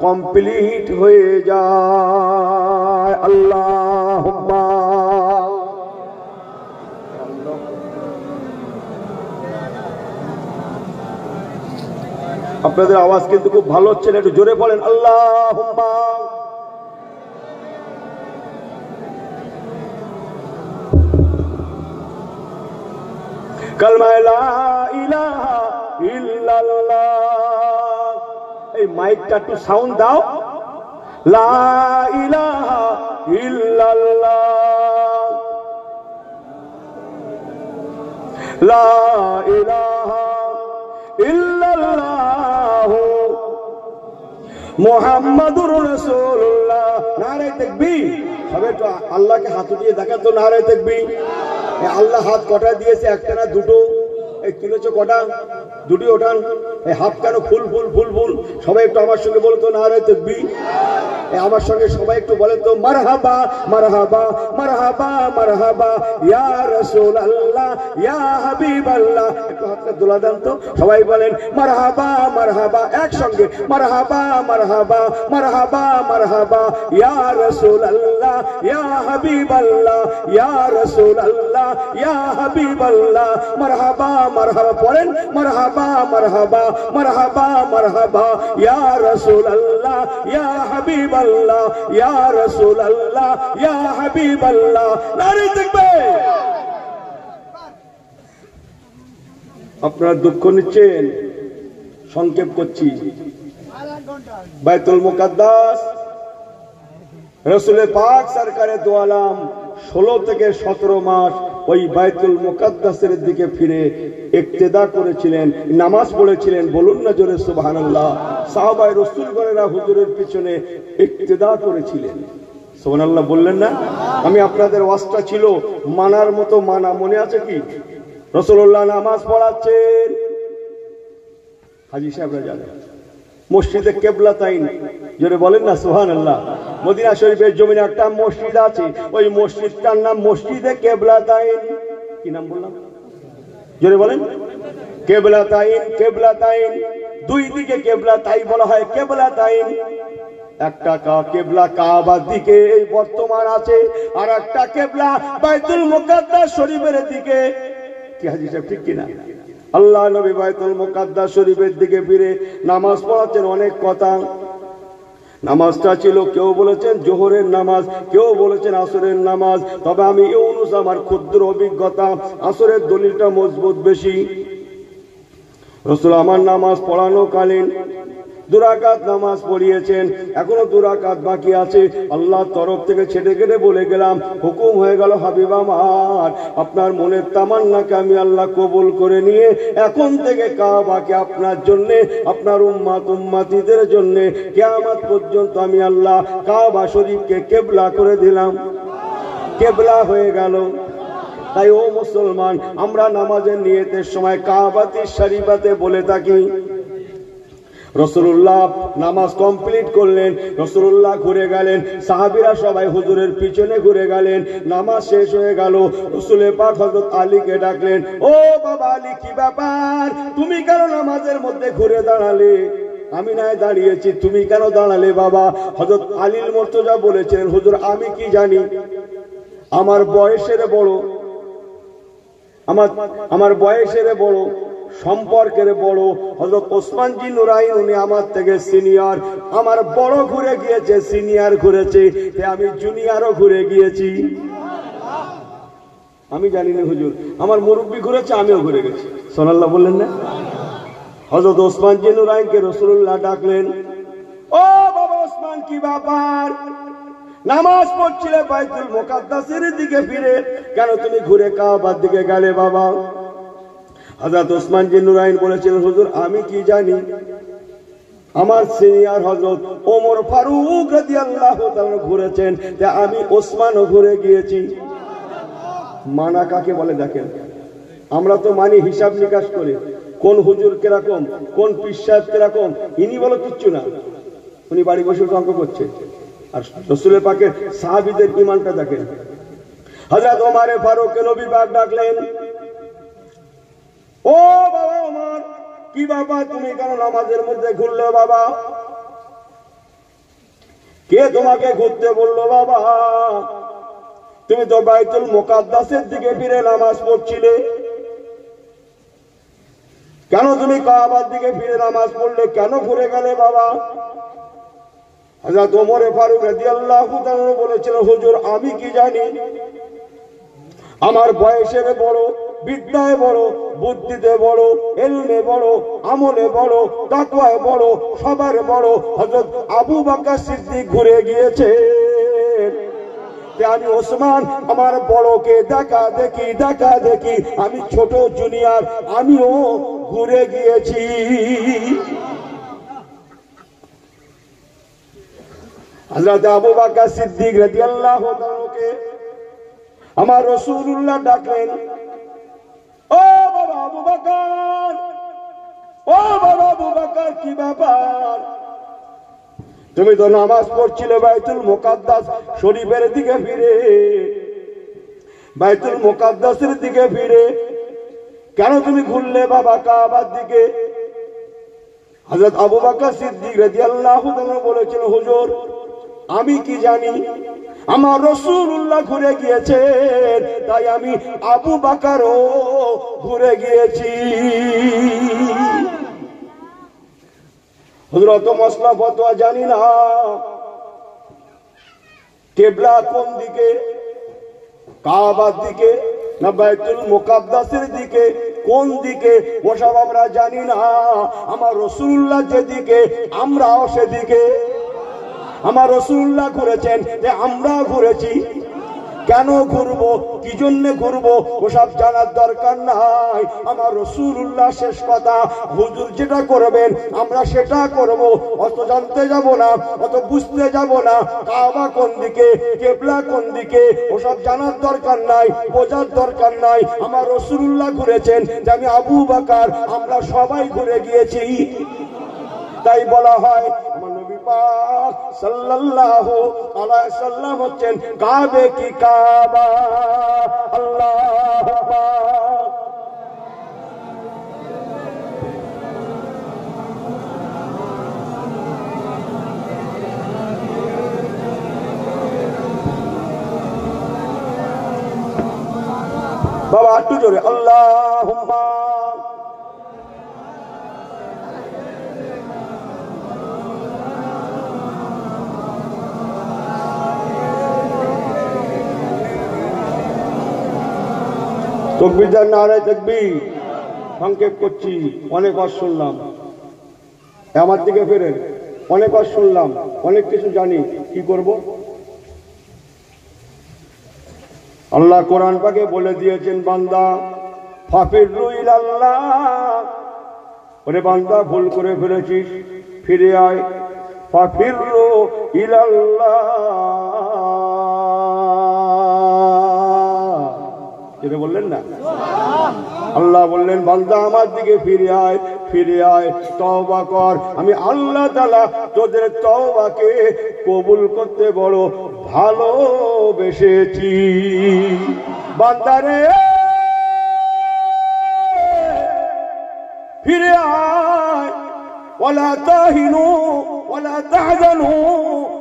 কমপ্লিট হয়ে যায়। আল্লাহুম্মা আপনাদের আওয়াজ কিন্তু খুব ভালো হচ্ছে না, একটু জোরে বলেন আল্লাহুম্মা। কালমা লা ইলাহা ইল্লাল্লাহ। এই মাইকটা একটু সাউন্ড দাও। লা ইলাহা ইল্লাল্লাহ, লা ইলাহা ইল্লাল্লাহ মুহাম্মাদুর রাসূলুল্লাহ। নারে তাকবীর। সবাই একটু আল্লাহকে হাত উঠিয়ে দেখান তো, নারে তাকবীর। আল্লাহ হাত কটা দিয়েছে? একটা না দুটো? এই তুলেছো কটা? দুটি ওঠান। এই হাত কেন ফুল ফুল ফুল ফুল? সবাই একটু আমার সঙ্গে বলো তো, নারে তাকবীর। আমার সঙ্গে সবাই একটু বলেন তো, মারহাবা মারহাবা মারহাবা মারহাবা ইয়া রাসূলুল্লাহ ইয়া হাবিবাল্লাহ। একটু হাতটা দোলা দেন তো, সবাই বলেন মারহাবা মারহাবা একসঙ্গে, মারহাবা মারহাবা মারহাবা মারহাবা ইয়া রাসূলুল্লাহ ইয়া হাবিবাল্লাহ ইয়া রাসূলুল্লাহ ইয়া হাবিবাল্লাহ। মারহাবা মারহাবা পড়েন, মারহাবা মারহাবা মারহাবা মারহাবা ইয়া রাসূলুল্লাহ ইয়া হাবিব আল্লাহ ইয়া রাসূলুল্লাহ ইয়া হাবিবাল্লাহ। নারে তাকবীর। আপনারা দুঃখ নিচ্ছেন, সংক্ষেপ করছি। বাইতুল মুকাদ্দাস রাসূল পাক সরকারে দু আলম 16 থেকে 17 মাস ওই বাইতুল মুকাদ্দাসের দিকে ফিরে ইক্তেদা করেছিলেন, নামাজ পড়েছিলেন। বলুন না জোরে সুবহানাল্লাহ। সাহাবায়ে রাসূলগণেরা হুজুরের পিছনে ইক্তেদা করেছিলেন। সুবহানাল্লাহ বললেন না? আমি আপনাদের ওয়াজটা ছিল মানার মতো মানা, মনে আছে কি? রাসূলুল্লাহ নামাজ পড়াচ্ছেন, হাজী সাহেবরা জানেন, মসজিদে কেবলাতাইন, জোরে বলেন না সুবহানাল্লাহ। মদিনা শরীফের জমিনে একটা মসজিদ আছে, ওই মসজিদটার নাম মসজিদে কেবলাতাইন। কি নাম বললাম? জোরে বলেন। কেবলাতাইন। কেবলাতাইন, দুই দিকে কেবলা, তাই বলা হয় কেবলাতাইন। একটা কেবলা কাবার দিকে এই বর্তমান আছে, আর একটা কেবলা বাইতুল মুকাদ্দাস শরীফের দিকে। কি হাজী সাহেব ঠিক কিনা? আল্লাহ নবী বাইতুল মুকাদ্দাস শরীফের দিকে ফিরে নামাজ পড়াচ্ছেন। অনেক কথা। নামাজটা ছিল, কেউ বলেছেন জোহরের নামাজ, কেউ বলেছেন আসরের নামাজ। তবে আমি ইউনুস, আমার ক্ষুদ্র অভিজ্ঞতা, আসরের দলিলটা মজবুত বেশি। রাসূল আমার নামাজ পড়ানো কালীন 2 রাকাত নামাজ পড়িয়েছেন, এখনো 2 রাকাত বাকি আছে। আল্লাহর তরফ থেকে ছেড়ে কেটে বলে গেলাম, হুকুম হয়ে গেল হাবিব আমার, আপনার মনের তামান্নাকে আমি আল্লাহ কবুল করে নিয়ে এখন থেকে কাবাকে আপনার জন্য, আপনার উম্মাত উম্মাতীদের জন্য কিয়ামত পর্যন্ত আমি আল্লাহ কাবা শরীফকে কেবলা করে দিলাম। কেবলা হয়ে গেল। তাই ও মুসলমান, আমরা নামাজের নিয়তের সময় কাবাতি শরীফাতে বলে থাকি। রাসূলুল্লাহ নামাজ কমপ্লিট করলেন, রাসূলুল্লাহ ঘুরে গেলেন, সাহাবীরা সবাই হুজুরের পিছনে ঘুরে গেলেন। নামাজ শেষ হয়ে গেল, রাসূল পাক হযরত আলীকে ডাকলেন, ও বাবা আলী, কি ব্যাপার? তুমি কেন নামাজের মধ্যে ঘুরে দাঁড়ালে? আমি নাই দাঁড়িয়েছি, তুমি কেন দাঁড়ালে বাবা? হযরত আলীর মুর্তজা বলেছিলেন, হুজুর আমি কি জানি, আমার বয়সের বড়, আমার বয়সের বড়, সম্পর্কের বড় হযরত ওসমান জি নুরাইন, উনি আমার থেকে সিনিয়র। আমার বড় ঘুরে গিয়েছে, সিনিয়র ঘুরেছে, আমি জুনিয়রও ঘুরে গিয়েছি। আমি জানি না হুজুর, আমার মুরব্বি ঘুরেছে, আমিও ঘুরে গেছি। সুবহানাল্লাহ বললেন না? হযরত ওসমান জি নুরাইনকে রাসূলুল্লাহ ডাকলেন, ও বাবা ওসমান, কি ব্যাপার? নামাজ পড়ছিলে বাইতুল মুকাদ্দাসের দিকে ফিরে, কেন তুমি ঘুরে কাবার দিকে গেলে বাবা? হযরত ওসমান জি নুরাইন বলেছিলেন, হুজুর আমি কি জানি, আমার সিনিয়র হযরত ওমর ফারুক রাদিয়াল্লাহু তাআলা ঘুরেছেন, তাই আমি ওসমানও ঘুরে গিয়েছি। মানা কাকে বলে দেখেন, আমরা তো মানি হিসাব নিকাশ করে, কোন হুজুর কিরকম, কোন পীর সাহেব কিরকম, ইনি বলো কিচ্ছু না, উনি বাড়ি বসে অঙ্ক করছে। আর রাসূলের পাকের সাহাবীদের ঈমানটা দেখেন। হযরত ওমর ফারুককে নবী পাক ডাকলেন, ও বাবা ওমর, কি বাবা তুমি কেন নামাজের মধ্যে ঘুরলে বাবা? কে তোমাকে ঘুরতে বললো বাবা? তুমি তো বাইতুল মুকাদ্দাসের দিকে ফিরে নামাজ পড়ছিলে, কেন তুমি কাবার দিকে ফিরে নামাজ পড়লে? কেন ঘুরে গেলে বাবা? হযরত ওমর ফারুক রাদিয়াল্লাহু তাআলা বলেছিলেন, হুজুর আমি কি জানি, আমার বয়সের বড়, বিদ্যায় বড়, বুদ্ধিতে বড়, ইলমে বড়, আমলে বড়, তাকওয়ায় বড়, সবার বড় হযরত আবু বকর সিদ্দিক ঘুরে গিয়েছে। আমি ওসমান আমার বড়কে দেখা দেখি আমি ছোট জুনিয়র, আমিও ঘুরে গিয়েছি। হযরত আবু বকর সিদ্দিক রাদিয়াল্লাহু তাআলাকে আমার রাসূলুল্লাহ ডাকলেন, ও বাবা আবু বকর, ও বাবা আবু বকর, কি ব্যাপার? তুমি তো নামাজ পড়ছিলে বাইতুল মুকাদ্দাস শরীফের দিকে ফিরে, বাইতুল মুকাদ্দাসের দিকে ফিরে, কেন তুমি ঘুরলে বাবা কাবার দিকে? হযরত আবু বকর সিদ্দিক রাদিয়াল্লাহু তাআলা বলেছেন, হুজুর আমি কি জানি, আমার রাসূলুল্লাহ ঘুরে গিয়েছেন, তাই আমি আবু বকরও ঘুরে গিয়েছি। হুজুর অত মশলা ফতোয়া জানি না, কিবলা কোন দিকে, কাবার দিকে না বাইতুল মুকাদ্দাসের দিকে, কোন দিকে ওসব আমরা জানি না। আমার রাসূলুল্লাহ যেদিকে আমরাও সেদিকে। আমার রাসূলুল্লাহ ঘুরেছেন যে আমরা ঘুরেছি। কেন ঘুরবো, কি জন্য ঘুরবো ওসব জানার দরকার নাই। আমার রাসূলুল্লাহ শেষ কথা, হুজুর যেটা করবেন আমরা সেটা করব, অত জানতে যাব না, অত বুঝতে যাব না কাবা কোন দিকে, কিবলা কোন দিকে, ওসব জানার দরকার নাই, বোঝার দরকার নাই। আমার রাসূলুল্লাহ ঘুরেছেন যে আমি আবু বকর, আমরা সবাই ঘুরে গিয়েছি। তাই বলা হয় আমার নবী পাক সাল্লাল্লাহু আলাইহি সাল্লাম হচ্ছেন কাবে কি কাবা। আল্লাহু আকবার। বাবা একটু জোরে আল্লাহুম্মা। তকবীর দেন, নারায়ে তাকবীর। সংক্ষেপ করছি, অনেক বার শুনলাম, আমার দিকে ফেরেন, অনেক বার শুনলাম, অনেক কিছু জানি, কি করব? আল্লাহ কোরআন পাকে বলে দিয়েছেন, বান্দা ফাফিরু ইলাল্লাহ, ওরে বান্দা ভুল করে ফেলেছিস, ফিরে আয়। ফাফিরু ইলাল্লাহ, যেটা বললেন না, আল্লাহ বললেন বান্দা আমার দিকে ফিরে আয়, ফিরে আয়, তওবা কর। আমি আল্লাহ তাআলা তোদের তওবাকে কবুল করতে বড় ভালোবেসেছি। বান্দারে ফিরে আয়, ওয়ালা তাহিনু ওয়ালা তাহজানু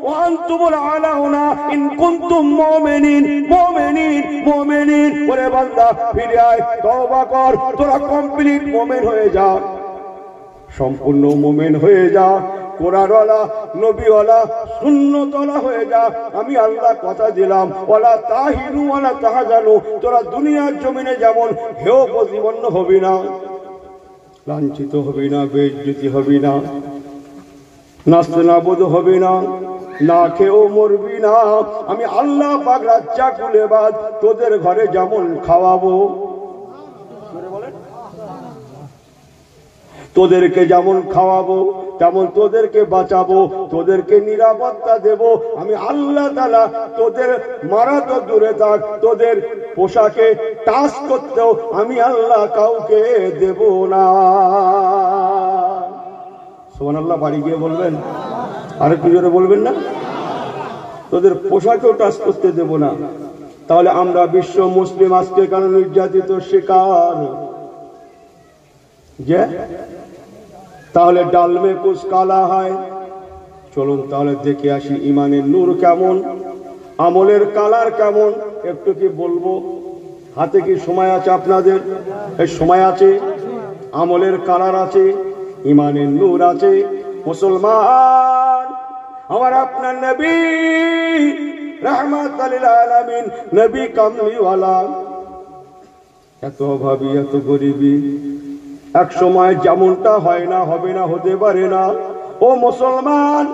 ওয়া আনতুমুল আলাউনা ইন কুনতুম মুমিনিন। মুমিনিন মুমিনিন, ওরে বান্দা ফিরে আয়, তওবা কর, তোরা কমপ্লিট মুমিন হয়ে যা, সম্পূর্ণ মুমিন হয়ে যা, কোরআনওয়ালা, নবীওয়ালা, সুন্নতওয়ালা হয়ে যা। আমি আল্লাহ কথা দিলাম, ওয়ালা তাহিনু ওয়ালা তাহজানু, তোরা দুনিয়ার জমিনে যেমন হেয় প্রতিপন্ন হবি না, লাঞ্ছিত হবি না, বেইজ্জতি হবি না, নাস্তানাবুদ হবি না, না খেয়েও মরবি না। আমি আল্লাহ পাক রাজ্জাক কুলেবাদ তোদের ঘরে যেমন খাওয়াবো, তোদেরকে যেমন খাওয়াবো তেমন তোদেরকে বাঁচাবো, তোদেরকে নিরাপত্তা দেব। আমি আল্লাহ তাআলা তোদের মারা তো দূরে থাক, তোদের পোশাকে টাচ করতেও আমি আল্লাহ কাউকে দেব না। সুবহানাল্লাহ, বাড়ি গিয়ে বলবেন, আরেকটু জোরে বলবেন না? তোদের পোশাকেও টাচ করতে দেব না। তাহলে আমরা বিশ্ব মুসলিম আজকে কেন নির্যাতিত শিকার? যে তাহলে ডালমে কুছ কালা হয়। চলুন তাহলে দেখে আসি ইমানের নূর কেমন, আমলের কালার কেমন। একটু কি বলবো? হাতে কি সময় আছে আপনাদের? এই সময় আছে? আমলের কালার আছে, ইমানের নূর আছে। মুসলমান, আমার আপনার নবী রাহমাতুল লিল আলামিন, নবী কামলিওয়ালা, এত অভাবী, এত গরিবী, এক সময় যেমনটা হয় না, হবে না, হতে পারে না। ও মুসলমান,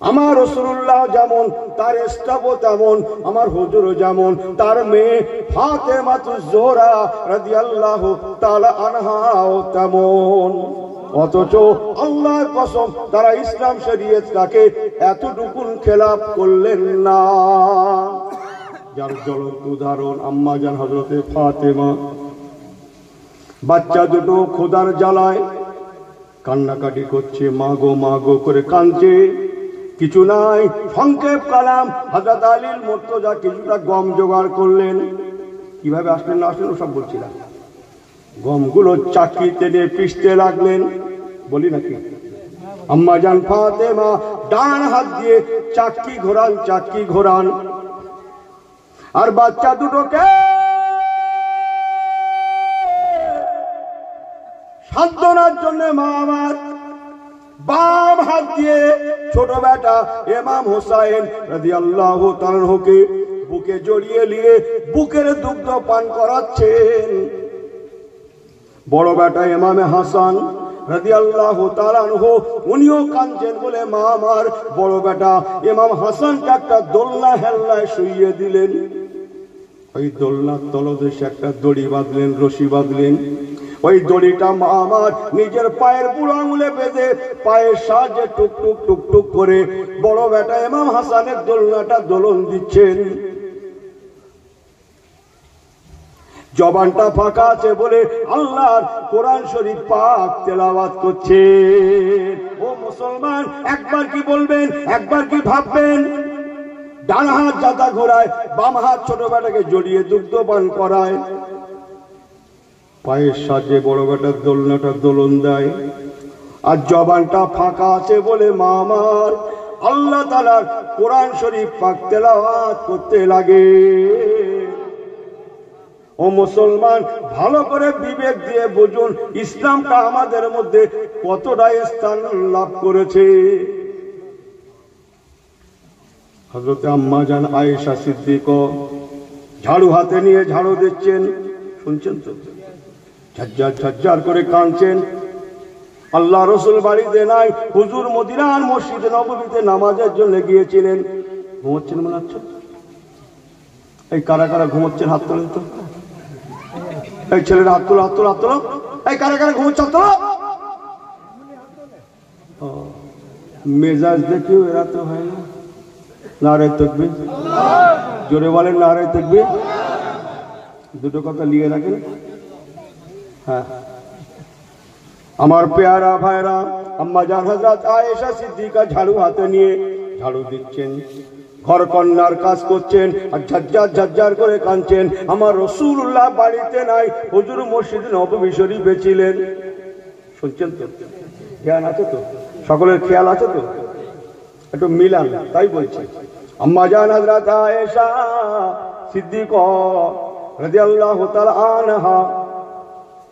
আমার রাসূলুল্লাহ যেমন, তার স্টাফও তেমন, আমার হুজুরও যেমন, তার মেয়ে ফাতেমাতুজ জোহরা রাদিয়াল্লাহু তাআলা আনহাও তেমন। অথচ আল্লাহর কসম, তারা ইসলাম শরীয়তটাকে এতটুকুন খেলাফ করলেন না। যার জ্বলন্ত উদাহরণ আম্মা জান হযরতে ফাতেমা। বাচ্চা দুটো খোদার জ্বালায় কান্নাকাটি করছে, মা গো করে কাঁদছে, কিছু নাই। সংক্ষেপ কালাম, হযরত আলীর মুর্তজা কিছুটা গম জোগাড় করলেন। কিভাবে আসলেন না আসলেন সব বলছিলাম। গমগুলো চাকি টেনে পিষতে লাগলেন, বলি নাকি? আম্মা জান ফাতেমা ডান হাত দিয়ে চাকি ঘোরান, আর বাচ্চা দুটোকে সান্ত্বনার জন্য মা আমার বাম হাত দিয়ে ছোট বেটা ইমাম হোসাইন রাদিয়াল্লাহু তাআলাকে বুকে জড়িয়ে নিয়ে বুকের দুগ্ধ পান করাচ্ছেন। বড় বেটা ইমামে হাসান রাদিয়াল্লাহু তাআলা আনহু, উনিও কাঁদছেন বলে মা আমার বড় বেটা ইমাম হাসানকে একটা দোলনা হেলনায় শুইয়ে দিলেন। ওই দোলনার তলদেশে একটা দড়ি বাঁধলেন, রশি বাঁধলেন। ওই দড়িটা মা আমার নিজের পায়ের বুড়ো আঙুলে বেঁধে পায়ের সাহায্যে টুকটুক টুকটুক করে বড় বেটা ইমাম হাসানের দোলনাটা দোলন দিচ্ছেন। জবানটা ফাঁকা আছে বলে আল্লাহর কোরআন শরীফ পাক তেলাওয়াত করছে। ও মুসলমান, একবার কি বলবেন, একবার কি ভাববেন? ডান হাত জাতা ঘোরায়, বাম হাত ছোট বেটাকে জড়িয়ে দুগ্ধ পান করায়, পায়ের সাহায্যে বড় বেটার দোলনাটা দোলন দেয়। আর জবানটা ফাঁকা আছে বলে মা আমার আল্লাহ তাআলার কোরআন শরীফ পাক তেলাওয়াত করতে লাগে। ও মুসলমান, ভালো করে বিবেক দিয়ে বুঝুন, ইসলামটা আমাদের মধ্যে কতটা স্থান লাভ করেছে। হযরত আম্মা জান আয়েশা সিদ্দিকা ঝাড়ু হাতে নিয়ে ঝাড়ু দিচ্ছেন, শুনছেন তো? ঝরঝর করে কাঁদছেন। আল্লাহ রাসূল বাড়িতে নাই, হুজুর মদিনার মসজিদে নববীতে নামাজের জন্য গিয়েছিলেন। ঘুমোচ্ছেন মনে হচ্ছে? এই কারা কারা ঘুমোচ্ছেন হাত তোলেন তো। এই ছেলেরা হাত তোলো, হাত তোলো, হাত তোলো। এই কারা কারা ঘুমোচ্ছে হাত তোলো। মেজাজ দেখেও এরা তো হয় না। নারে তাকবীর, জোরে বলেন নারে তাকবীর। দুটো কথা লিয়ে রাখেন। হ্যাঁ, আমার পেয়ারা ভাইরা, আম্মা জান হযরত আয়েশা সিদ্দিকা ঝাড়ু হাতে নিয়ে ঝাড়ু দিচ্ছেন, ঘর কন্যার কাজ করছেন, আর ঝরঝর করে কাঁদছেন। আমার রাসূলুল্লাহ বাড়িতে নাই, হুজুর মসজিদে নববী শরীফে ছিলেন। শুনছেন তো? জ্ঞান আছে তো? সকলের খেয়াল আছে তো? একটু মিলান, তাই বলছি। আম্মা জান হযরত আয়েশা সিদ্দিকা রাদিয়াল্লাহু তাআলা আনহা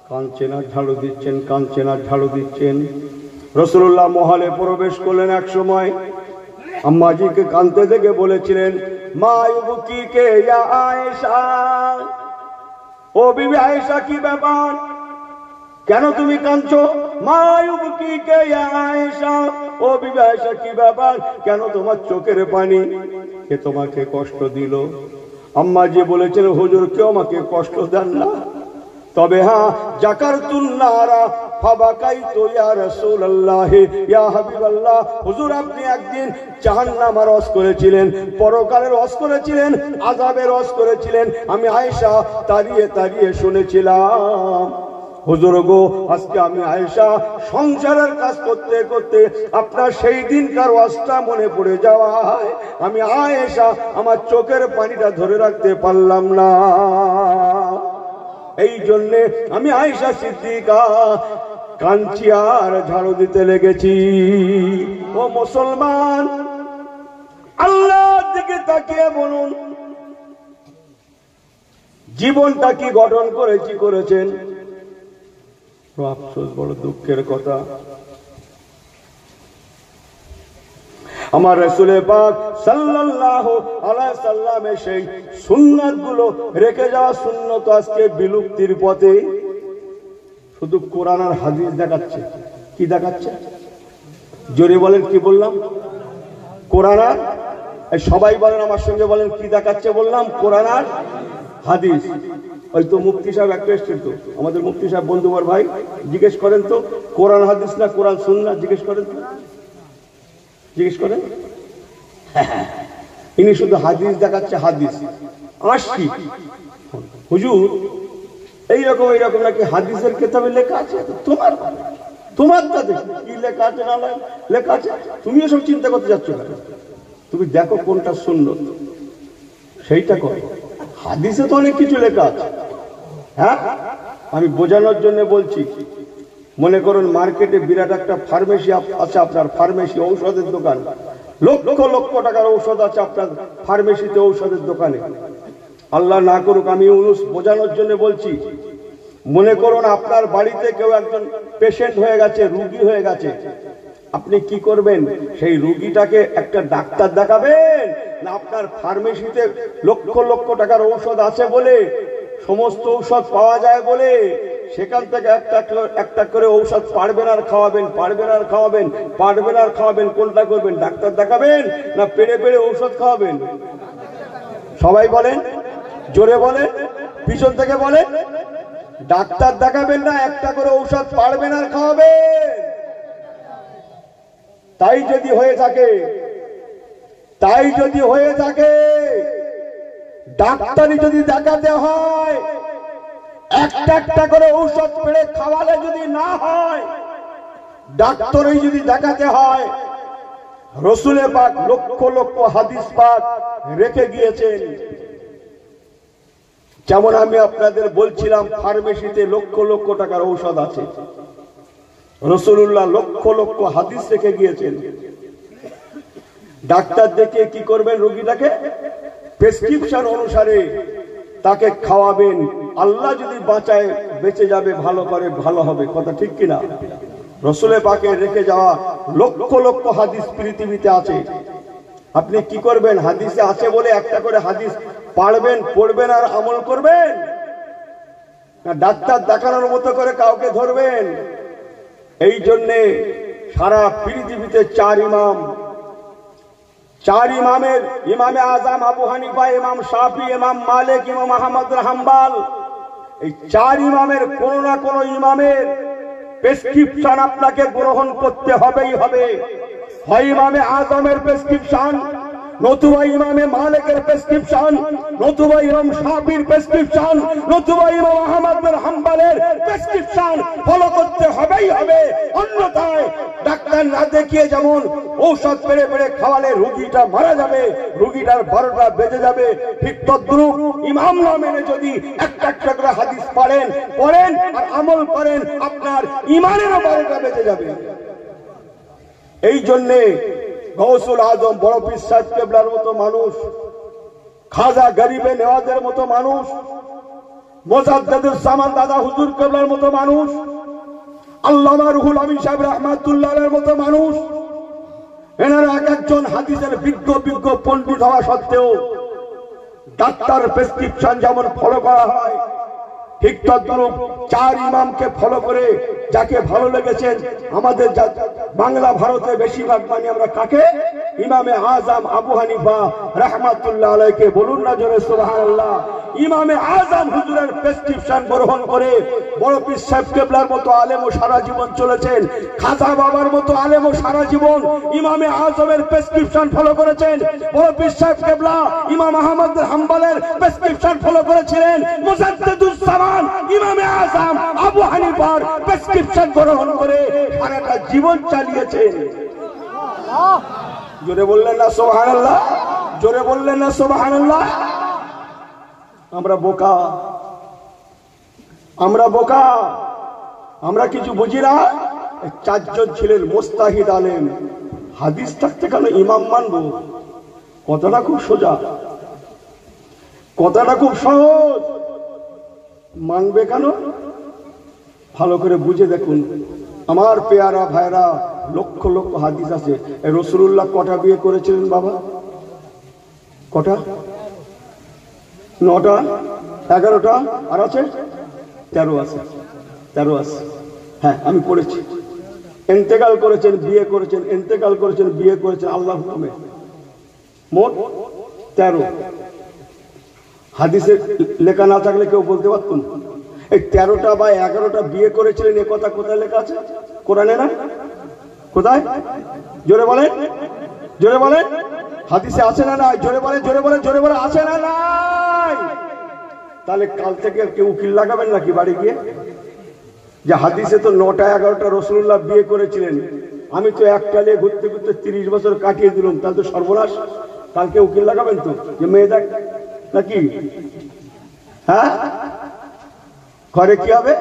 কাঁদছেন আর ঝাড়ু দিচ্ছেন, কাঁদছেন আর ঝাড়ু দিচ্ছেন। রাসূলুল্লাহ মহলে প্রবেশ করলেন। এক সময় আম্মাজিকে কাঁদতে দেখে বলেছিলেন, মা ইউবকিকে ইয়া আয়েশা, ও বিবি আয়েশা, কি ব্যাপার, কেন তুমি কাঁদছো? মা ইউবকিকে ইয়া আয়েশা, ও বিবি আয়েশা, কি ব্যাপার, কেন তোমার চোখের পানি, কে তোমাকে কষ্ট দিল? আম্মাজি বলেছেন, হুজুর কেউ আমাকে কষ্ট দেন না, তবে হ্যাঁ, জাকারতুন নারা ফাবাকাইতু ইয়া রাসূলুল্লাহ ইয়া হাবিবাল্লাহ, হুজুর আপনি একদিন জাহান্নামের রস করেছিলেন, পরকালের রস করেছিলেন, আযাবের রস করেছিলেন, আমি আয়েশা তাড়িয়ে তাড়িয়ে শুনেছিলাম। হুজুর গো, আজকে আমি আয়েশা সংসারের কাজ করতে করতে আপনার সেই দিনকার ওয়াজটা মনে পড়ে যাওয়ায় আমি আয়েশা আমার চোখের পানিটা ধরে রাখতে পারলাম না। এই জন্যে আমি আয়েশা সিদ্দিকা কাঁদছি আর ঝাড়ু দিতে লেগেছি। ও মুসলমান, আল্লাহর দিকে তাকিয়ে বলুন, জীবনটা কি গঠন করেছেন? আফসোস, বড় দুঃখের কথা। আমার রাসূল পাক সাল্লাল্লাহু আলাইহি সাল্লামের সেই সুন্নাতগুলো রেখে যাওয়া সুন্নত আজকে বিলুপ্তির পথে। শুধু কোরআন আর হাদিস দেখাচ্ছে। কি দেখাচ্ছে? জোরে বলেন, কি বললাম? কোরআন আর, সবাই বলেন আমার সঙ্গে, বলেন কি দেখাচ্ছে বললাম? কোরআন আর হাদিস। ওই তো মুফতি সাহেব একটা এসছেন, তো আমাদের মুফতি সাহেব বন্ধুবর ভাই, জিজ্ঞেস করেন তো কোরআন হাদিস না কোরআন সুন্নাত? জিজ্ঞেস করেন তো, জিজ্ঞেস করেন। ইনি শুধু হাদিস দেখাচ্ছে, হাদিস। আসছি হুজুর, এইরকম এইরকম নাকি হাদিসের কিতাবে লেখা আছে। তোমার তোমারটা দেখো কি লেখা আছে না লেখা আছে, তুমি এসব চিন্তা করতে যাচ্ছ কেন? তুমি দেখো কোনটা সুন্নত, সেইটা করো। হাদিসে তো অনেক কিছু লেখা আছে। হ্যাঁ, আমি বোঝানোর জন্য বলছি। মনে করুন মার্কেটে বিরাট একটা ফার্মেসি আছে, আপনার ফার্মেসি, ঔষধের দোকান, লক্ষ লক্ষ টাকার ঔষধ আছে আপনার ফার্মেসিতে, ঔষধের দোকানে। আল্লাহ না করুক, আমি বোঝানোর জন্য বলছি। মনে করুন আপনার বাড়িতে কেউ একজন পেশেন্ট হয়ে গেছে, রুগী হয়ে গেছে, আপনি কি করবেন? সেই রুগীটাকে একটা ডাক্তার দেখাবেন, না আপনার ফার্মেসিতে লক্ষ লক্ষ টাকার ঔষধ আছে বলে, সমস্ত ঔষধ পাওয়া যায় বলে সেখান থেকে একটা করে ঔষধ পারবেন আর খাওয়াবেন, পারবেন আর খাওয়াবেন, পারবেন আর খাওয়াবেন, কোনটা করবেন? ডাক্তার দেখাবেন না পেড়ে পেড়ে ঔষধ খাওয়াবেন? সবাই বলেন, জোরে বলেন, পিছন থেকে বলেন। ডাক্তার দেখাবেন না একটা করে ঔষধ পারবেন আর খাওয়াবেন? তাই যদি হয়ে থাকে, ডাক্তারি যদি দেখাতে হয়, একটা একটা করে ঔষধ পেড়ে খাওয়ালে যদি না হয়, ডাক্তারই যদি দেখাতে হয়, রসুলে পাক লক্ষ লক্ষ হাদিস পাক রেখে গিয়েছেন। যেমন আমি আপনাদের বলছিলাম, ফার্মেসিতে লক্ষ লক্ষ টাকার ঔষধ আছে, রাসূলুল্লাহ লক্ষ লক্ষ হাদিস রেখে গিয়েছেন। ডাক্তার দেখে কি করবেন? রোগীটাকে প্রেসক্রিপশন অনুসারে তাকে খাওয়াবেন। আল্লাহ যদি বাঁচায় বেঁচে যাবে, ভালো করে ভালো হবে। কথা ঠিক কিনা? রাসূলে পাকের রেখে যাওয়া লক্ষ লক্ষ হাদিস পৃথিবীতে আছে। আপনি কি করবেন? হাদিসে আছে বলে একটা করে হাদিস পারবেন, পড়বেন আর আমল করবেন, না ডাক্তার দেখানোর মতো করে কাউকে ধরবেন? এই জন্যে সারা পৃথিবীতে চার ইমামের, ইমামে আজম আবু হানিফা, ইমাম শাফি, ইমাম মালিক, ইমাম আহমদ বিন হাম্বল, এই চার ইমামের কোন না কোন ইমামের প্রেসক্রিপশন আপনাকে গ্রহণ করতে হবেই হবে। হয় ইমামে আজমের প্রেসক্রিপশন, নতুবা ইমামে মালিকের প্রেসক্রিপশন, নতুবা ইমাম শাফির প্রেসক্রিপশন, নতুবা ইমাম আহমদ বিন হাম্বলের প্রেসক্রিপশন ফলো করতে হবেই হবে। অন্যথায় ডাক্তার না দেখিয়ে যেমন ঔষধ পেড়ে পেড়ে খাওয়ালে রোগীটা মারা যাবে, রোগীটার 12টা বেজে যাবে, ঠিক তদ্রূপ ইমাম না মেনে যদি একটা একটা করে হাদিস পড়েন আর আমল করেন, আপনার ইমানেরও 12টা বেজে যাবে। এই জন্যে গৌসুল আজম বড় পীর সাহেব কেবলার মতো মানুষ, খাজা গরিবে নেওয়াজের মতো মানুষ, মোজাদ্দেদুল জামান দাদা হুজুর কেবলার মতো মানুষ, আল্লামা রুহুল আমিন সাহেব রাহমাতুল্লাহর মতো মানুষ, এনারা এক একজন হাদিসের বিজ্ঞ পণ্ডিত হওয়া সত্ত্বেও ডাক্তার প্রেসক্রিপশন যেমন ফলো করা হয়, ঠিক তদ্রূপ চার ইমামকে ফলো করে যাকে ভালো লেগেছেন, আমাদের বাংলা ভারতে বেশিরভাগ মানে আমরা কাকে? ইমামে আজম আবু হানিফা রাহমাতুল্লাহ আলাইহিকে বলুন না জোরে সুবহানাল্লাহ। ইমামে আজম হুজুরের প্রেসক্রিপশন গ্রহণ করে বড় পীর সাহেব কেবলার মতো আলেমও সারা জীবন চলেছেন, খাজা বাবার মতো আলেমও সারা জীবন ইমামে আজমের প্রেসক্রিপশন ফলো করেছেন। বড় পীর সাহেব কেবলা ইমাম আহমদ বিন হাম্বলের প্রেসক্রিপশন ফলো করেছিলেন। মুজাদ্দিদুস জামান ইমামে আজম আবু হানিফার প্রেসক্রিপশন গ্রহণ করে সারাটা জীবন চালিয়েছেন। জোরে বললেন না সুবহানাল্লাহ? জোরে বললেন না সুবহানাল্লাহ? আমরা বোকা, আমরা কিছু বুঝি না। চারজন ছিলেন মুস্তাহিদ আলেম, হাদিস থাকতে কেন ইমাম মানবো? কথাটা খুব সোজা, কথাটা খুব সহজ। মানবে কেন? ভালো করে বুঝে দেখুন আমার পেয়ারা ভাইরা, লক্ষ লক্ষ হাদিস আছে। রাসূলুল্লাহ কটা বিয়ে করেছিলেন বাবা? কটা? 9টা, 11টা, আর আছে 13 আছে, 13 আছে। হ্যাঁ, আমি পড়েছি। ইন্তেকাল করেছেন, বিয়ে করেছেন, ইন্তেকাল করেছেন, বিয়ে করেছেন আল্লাহর হুকুমে, মোট 13। হাদিসে লেখা না থাকলে কেউ বলতে পারত না। এই 13টা বা 11টা বিয়ে করেছিলেন, এ কথা কোথায় লেখা আছে? কোরআনে না? কোথায়? জোরে বলেন, জোরে বলেন। হাদিসে আছে না নাই? জোরে বলেন, জোরে বলেন, জোরে বলেন, আছে না নাই? তাহলে কাল থেকে কেউ উকিল লাগাবেন নাকি বাড়ি গিয়ে যে হাদিসে তো 9টা 11টা রাসূলুল্লাহ বিয়ে করেছিলেন, আমি তো একটা নিয়ে ঘুরতে ঘুরতে 30 বছর কাটিয়ে দিলাম, তাহলে তো সর্বনাশ। কালকে উকিল লাগাবেন তো যে মেয়ে দেখ নাকি? হ্যাঁ, ঘরে কি হবে?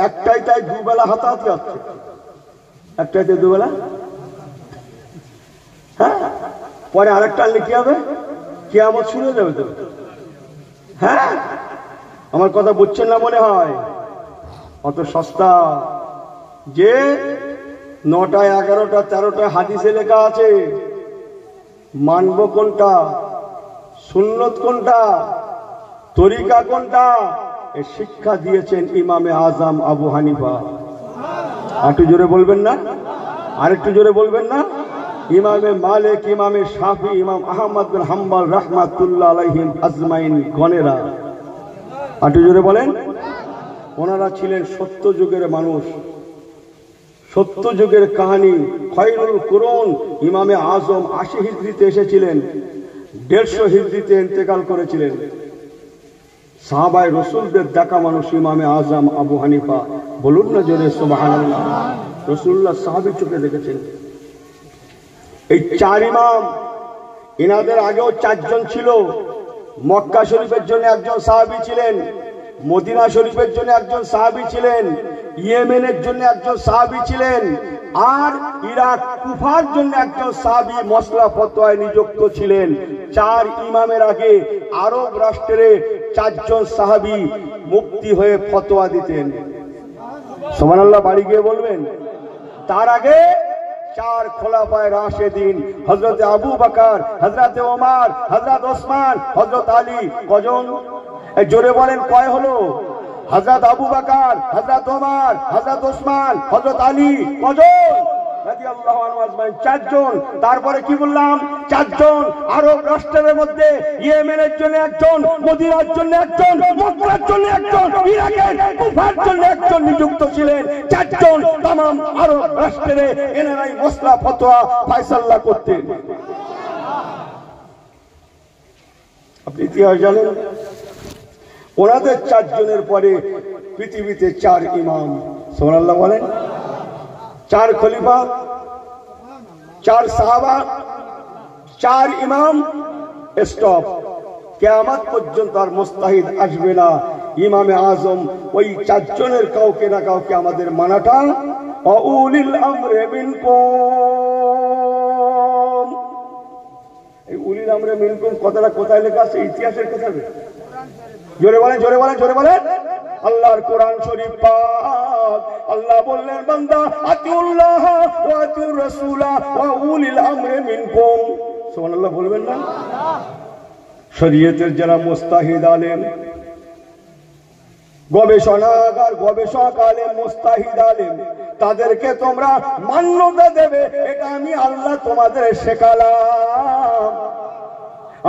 একটাই, তাই দুবেলা হাতাহাতি হচ্ছে, একটাইতে দুবেলা। হ্যাঁ, পরে আরেকটা আনলে কি হবে? কিয়ামত শুরু হয়ে যাবে তো। হ্যাঁ, আমার কথা বুঝছেন না মনে হয়? অত সস্তা যে 9টা 11টা 13টা হাদিসে লেখা আছে, মানব কোনটা, সুন্নত কোনটা, তরিকা কোনটা, এ শিক্ষা দিয়েছেন ইমামে আজম আবু হানিফা। একটু জোরে বলবেন না? আরেকটু জোরে বলবেন না? ইমামে মালিক, ইমামে শাফি, ইমাম আহমদ বিন হাম্বল রাহমাতুল্লাহ আলাইহিম আজমাইন গণেরা। একটু জোরে বলেন। ওনারা ছিলেন সত্য যুগের মানুষ, সত্য যুগের কাহিনী। খয়রুল কুরুন ইমামে আজম 80 হিজরিতে এসেছিলেন, 150 হিজরিতে ইন্তেকাল করেছিলেন। সাহাবায়ে রাসূলদের দেখা মানুষ ইমামে আজম আবু হানিফা। বলুন না জোরে সুবহানাল্লাহ। রাসূলুল্লাহ সাহাবী চোখে দেখেছেন। এই 4 ইমাম, এনাদের আগেও 4 জন ছিল। মক্কা শরীফের জন্য একজন সাহাবী ছিলেন, মদিনা শরীফের জন্য একজন সাহাবী ছিলেন, ইয়েমেনের জন্য একজন সাহাবী ছিলেন, আর ইরাক কুফার জন্য একজন সাহাবী মসলা ফতোয়ায় নিযুক্ত ছিলেন। 4 ইমামের আগে আরব রাষ্ট্রে 4 জন সাহাবী মুফতি হয়ে ফতোয়া দিতেন। সুবহানাল্লাহ বাড়ি গিয়ে বলবেন। তার আগে 4 খোলাফায়ে রাশেদিন, হযরত আবু বকর, হযরত ওমর, হযরত ওসমান, হযরত আলী। কজন? জোরে বলেন, কয় হলো? হযরত আবু বকর, হযরত ওমর, হযরত ওসমান, হযরত আলী। কজন? রাদিয়াল্লাহু আনহু আজমাইন, 4 জন। তারপরে কি বললাম? 4 জন আরব রাষ্ট্রের মধ্যে ইয়েমেনের জন্য একজন, মদিনার জন্য একজন, মক্কার জন্য একজন, ইরাকের কুফার জন্য একজন নিযুক্ত ছিলেন। 4 জন तमाम আরব রাষ্ট্রে এনারাই মসলা ফতোয়া ফয়সালা করতেন। আপনি ইতিহাস জানেন? ওনাদের 4 জনের পরে পৃথিবীতে 4 ইমাম। সুবহানাল্লাহ বলেন। 4 খলিফা, 4 সাহাবা, 4 ইমাম। স্টপ। কিয়ামত পর্যন্ত আর মুস্তাহিদ আসবে না ইমামে আজম ওই 4 জনের কাউকে না কাউকে আমাদের মানাটা। উলিল আমরে মিনকুম। এই উলিল আমরে মিনকুম কথাটা কোথায় লেখা আছে? ইতিহাসের কথা। জোরে বলেন, জোরে বলেন, জোরে বলেন। আল্লাহর কোরআন শরীফ পাক। আল্লাহ বললেন, বান্দা আতিউল্লাহ ওয়া আতিউর রাসূলা ওয়া উলিল আমরি মিনকুম। সুবহানাল্লাহ বলবেন না? শরীয়তের যারা মুস্তাহিদ আলেম, গবেষণাগার গবেষক আলেম, মুস্তাহিদ আলেম, তাদেরকে তোমরা মান্যতা দেবে। এটা আমি আল্লাহ তোমাদের শেখালাম,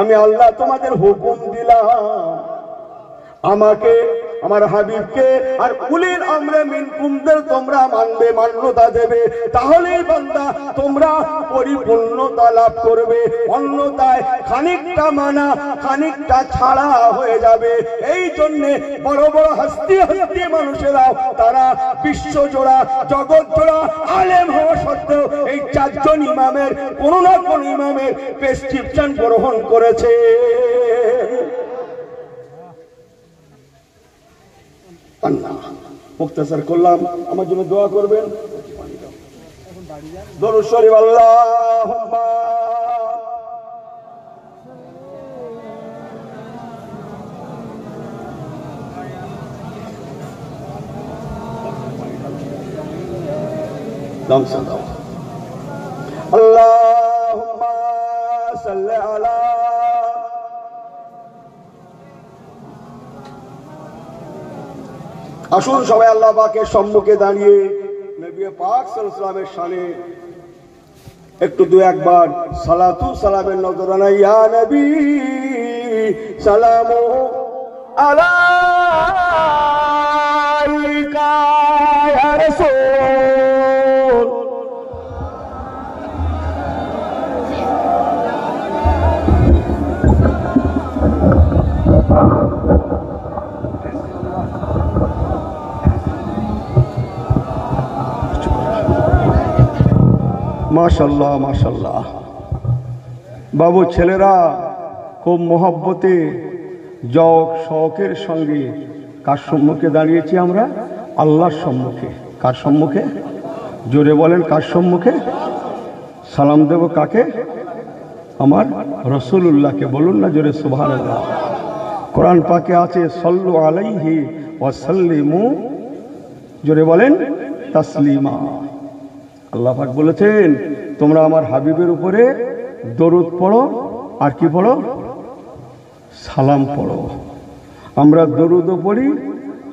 আমি আল্লাহ তোমাদের হুকুম দিলাম। আমাকে, আমার হাবিবকে আর উলিল আমরে মিনকুমদের তোমরা মানবে, মান্যতা দেবে। তাহলেই বান্দা তোমরা পরিপূর্ণতা লাভ করবে। অন্যথায় খানিকটা মানা খানিকটা ছাড়া হয়ে যাবে। এই জন্য বড় বড় হস্তি হস্তি মানুষেরাও তারা বিশ্ব জোড়া, জগৎ জোড়া আলেম হওয়া সত্ত্বেও এই 4 জন ইমামের কোন না কোন ইমামের প্রেসক্রিপশন গ্রহণ করেছে। মুক্তাসার করলাম, আমার জন্য দোয়া করবেন। দরুদ শরীফ। আল্লাহুম্মা দম সে দাও। আল্লাহুম্মা সাল্লি আলা। আসুন সবাই আল্লাহ পাকের সম্মুখে দাঁড়িয়ে নবী পাক সাল্লাল্লাহু আলাইহি ওয়াসাল্লামের শানে একটু দু একবার সালাতু সালামের নজরানা। ইয়া নবী সালামু আলাইকা ইয়া রাসূল। মাশাআল্লাহ মাশাআল্লাহ। বাবু ছেলেরা খুব মহব্বতে জওক শৌকের সঙ্গে কার সম্মুখে দাঁড়িয়েছি আমরা? আল্লাহর সম্মুখে। কার সম্মুখে? জোরে বলেন, কার সম্মুখে? সালাম দেব কাকে? আমার রাসূলুল্লাহকে। বলুন না জোরে সুবহানাল্লাহ। কোরআন পাকে আছে সাল্লু আলাইহি ওয়া সাল্লিমু, জোরে বলেন তাসলিমা। আল্লাহ পাক বলেছেন তোমরা আমার হাবিবের উপরে দরুদ পড়ো আর কি পড়ো? সালাম পড়ো। আমরা দরুদও পড়ি,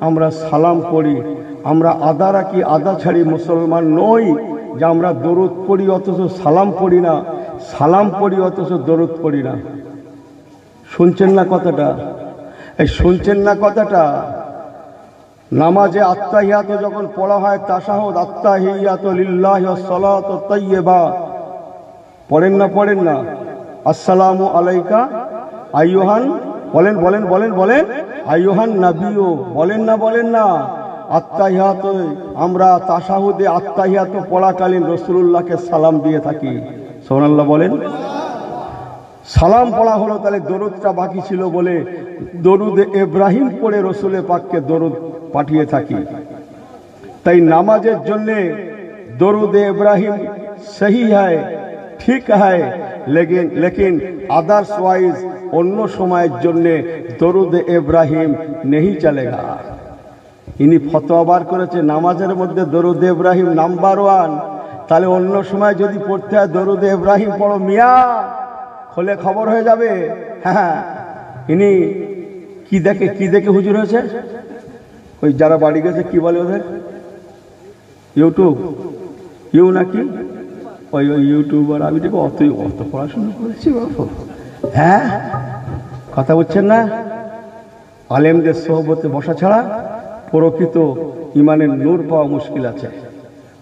আমরা সালাম পড়ি। আমরা আদা রাখি, আদা ছাড়ি মুসলমান নই যে আমরা দরুদ পড়ি অথচ সালাম পড়ি না, সালাম পড়ি অথচ দরুদ পড়ি না। শুনছেন না কথাটা? এই শুনছেন না কথাটা? নামাজে আত্তাহিয়াত যখন পড়া হয়, তাশাহুদ আত্তাহিয়াত লিল্লাহি ওয়াস সালাতু তাইয়্যিবা পড়েন না? পড়েন না? আসসালামু আলাইকা আইয়ুহান, বলেন বলেন বলেন বলেন, আইয়ুহান নবিয়্যু, বলেন না? বলেন না? আত্তাহিয়াত, আমরা তাশাহুদে আত্তাহিয়াত পড়াকালীন রাসূলুল্লাহকে সালাম দিয়ে থাকি। সুবহানাল্লাহ বলেন। সালাম পড়া হলো, তাহলে দরুদটা বাকি ছিল বলে দরুদ ইব্রাহিম পড়ে রসুলে পাককে দরুদ পাঠিয়ে থাকি। তাই নামাজের জন্য দরুদ ইব্রাহিম সহি হয়, ঠিক হয়, লেকিন আদার্স ওয়াইজ অন্য সময়ের জন্য দরুদ ইব্রাহিম নেই চলেগা। ইনি ফতোয়া বার করেছে নামাজের মধ্যে দরুদ ইব্রাহিম নাম্বার 1, তাহলে অন্য সময় যদি পড়তে হয় দরুদ ইব্রাহিম পড়ো মিয়া, খোলে খবর হয়ে যাবে। হ্যাঁ, ইনি কি দেখে, কি দেখে হুজুর হয়েছে? ওই যারা বাড়ি গেছে কি বলে ওদের, ইউটিউব নাকি ওই ইউটিউবার। আমি দেখো অত পড়াশোনা করেছি বাবু। হ্যাঁ, কথা বলছেন না? আলেমদের সোহবতে বসা ছাড়া প্রকৃত ইমানের নূর পাওয়া মুশকিল আছে।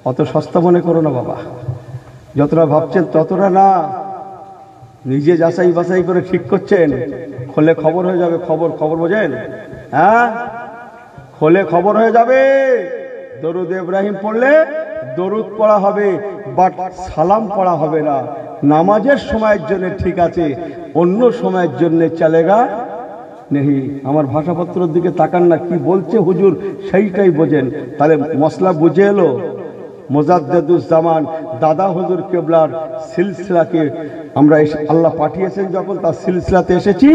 অত সস্তা মনে করো না বাবা, যতটা ভাবছেন ততটা না। নিজে যাচাই বাছাই করে ঠিক করছেন, খোলে খবর হয়ে যাবে। খবর বোঝেন? হ্যাঁ, খোলে খবর হয়ে যাবে। দরুদ ইব্রাহিম পড়লে দরুদ পড়া হবে, বাট সালাম পড়া হবে না। নামাজের সময়ের জন্য ঠিক আছে, অন্য সময়ের জন্য চলেগা নেই। আমার ভাষাপত্রের দিকে তাকান না, কি বলছে হুজুর সেইটাই বোঝেন, তাহলে মশলা বুঝে এলো। মুজাদ্দিদুজ্জামান দাদা হুজুর কেবলার সিলসিলাকে আমরা আল্লাহ পাঠিয়েছেন, যখন তার সিলসিলাতে এসেছি।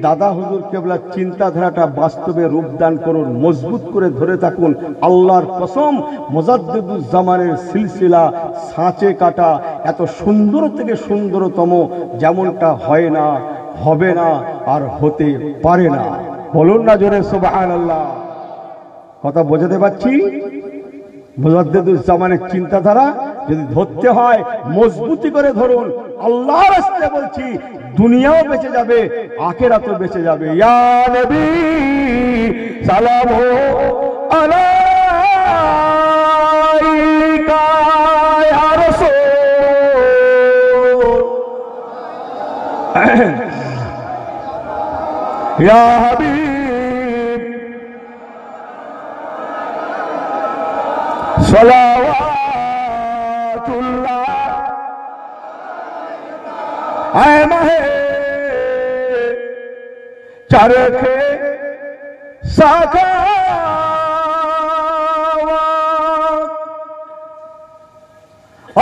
দাদা হুজুর কেবলার চিন্তাধারাটা বাস্তবে রূপদান করুন, মজবুত করে ধরে থাকুন। আল্লাহর কসম, মুজাদ্দিদুজ্জামানের সিলসিলা সাঁচে কাটা, এত সুন্দর থেকে সুন্দরতম, যেমনটা হয় না, হবে না, আর হতে পারে না। বলুন না জোরে সুবহানাল্লাহ। কথা বোঝাতে পারছি? মুজাদ্দিদুজ্জামানের চিন্তাধারা যদি ধরতে হয় মজবুতি করে ধরুন। আল্লাহর রাস্তায় বলছি, দুনিয়াও বেঁচে যাবে, আখিরাতও বেঁচে যাবে। ইয়া নবী সালামু আলাইকা ইয়া রাসূল। ইয়া হাবিব সালাওয়াতুল্লাহ আয় মাহে চারখে সাখাওয়াত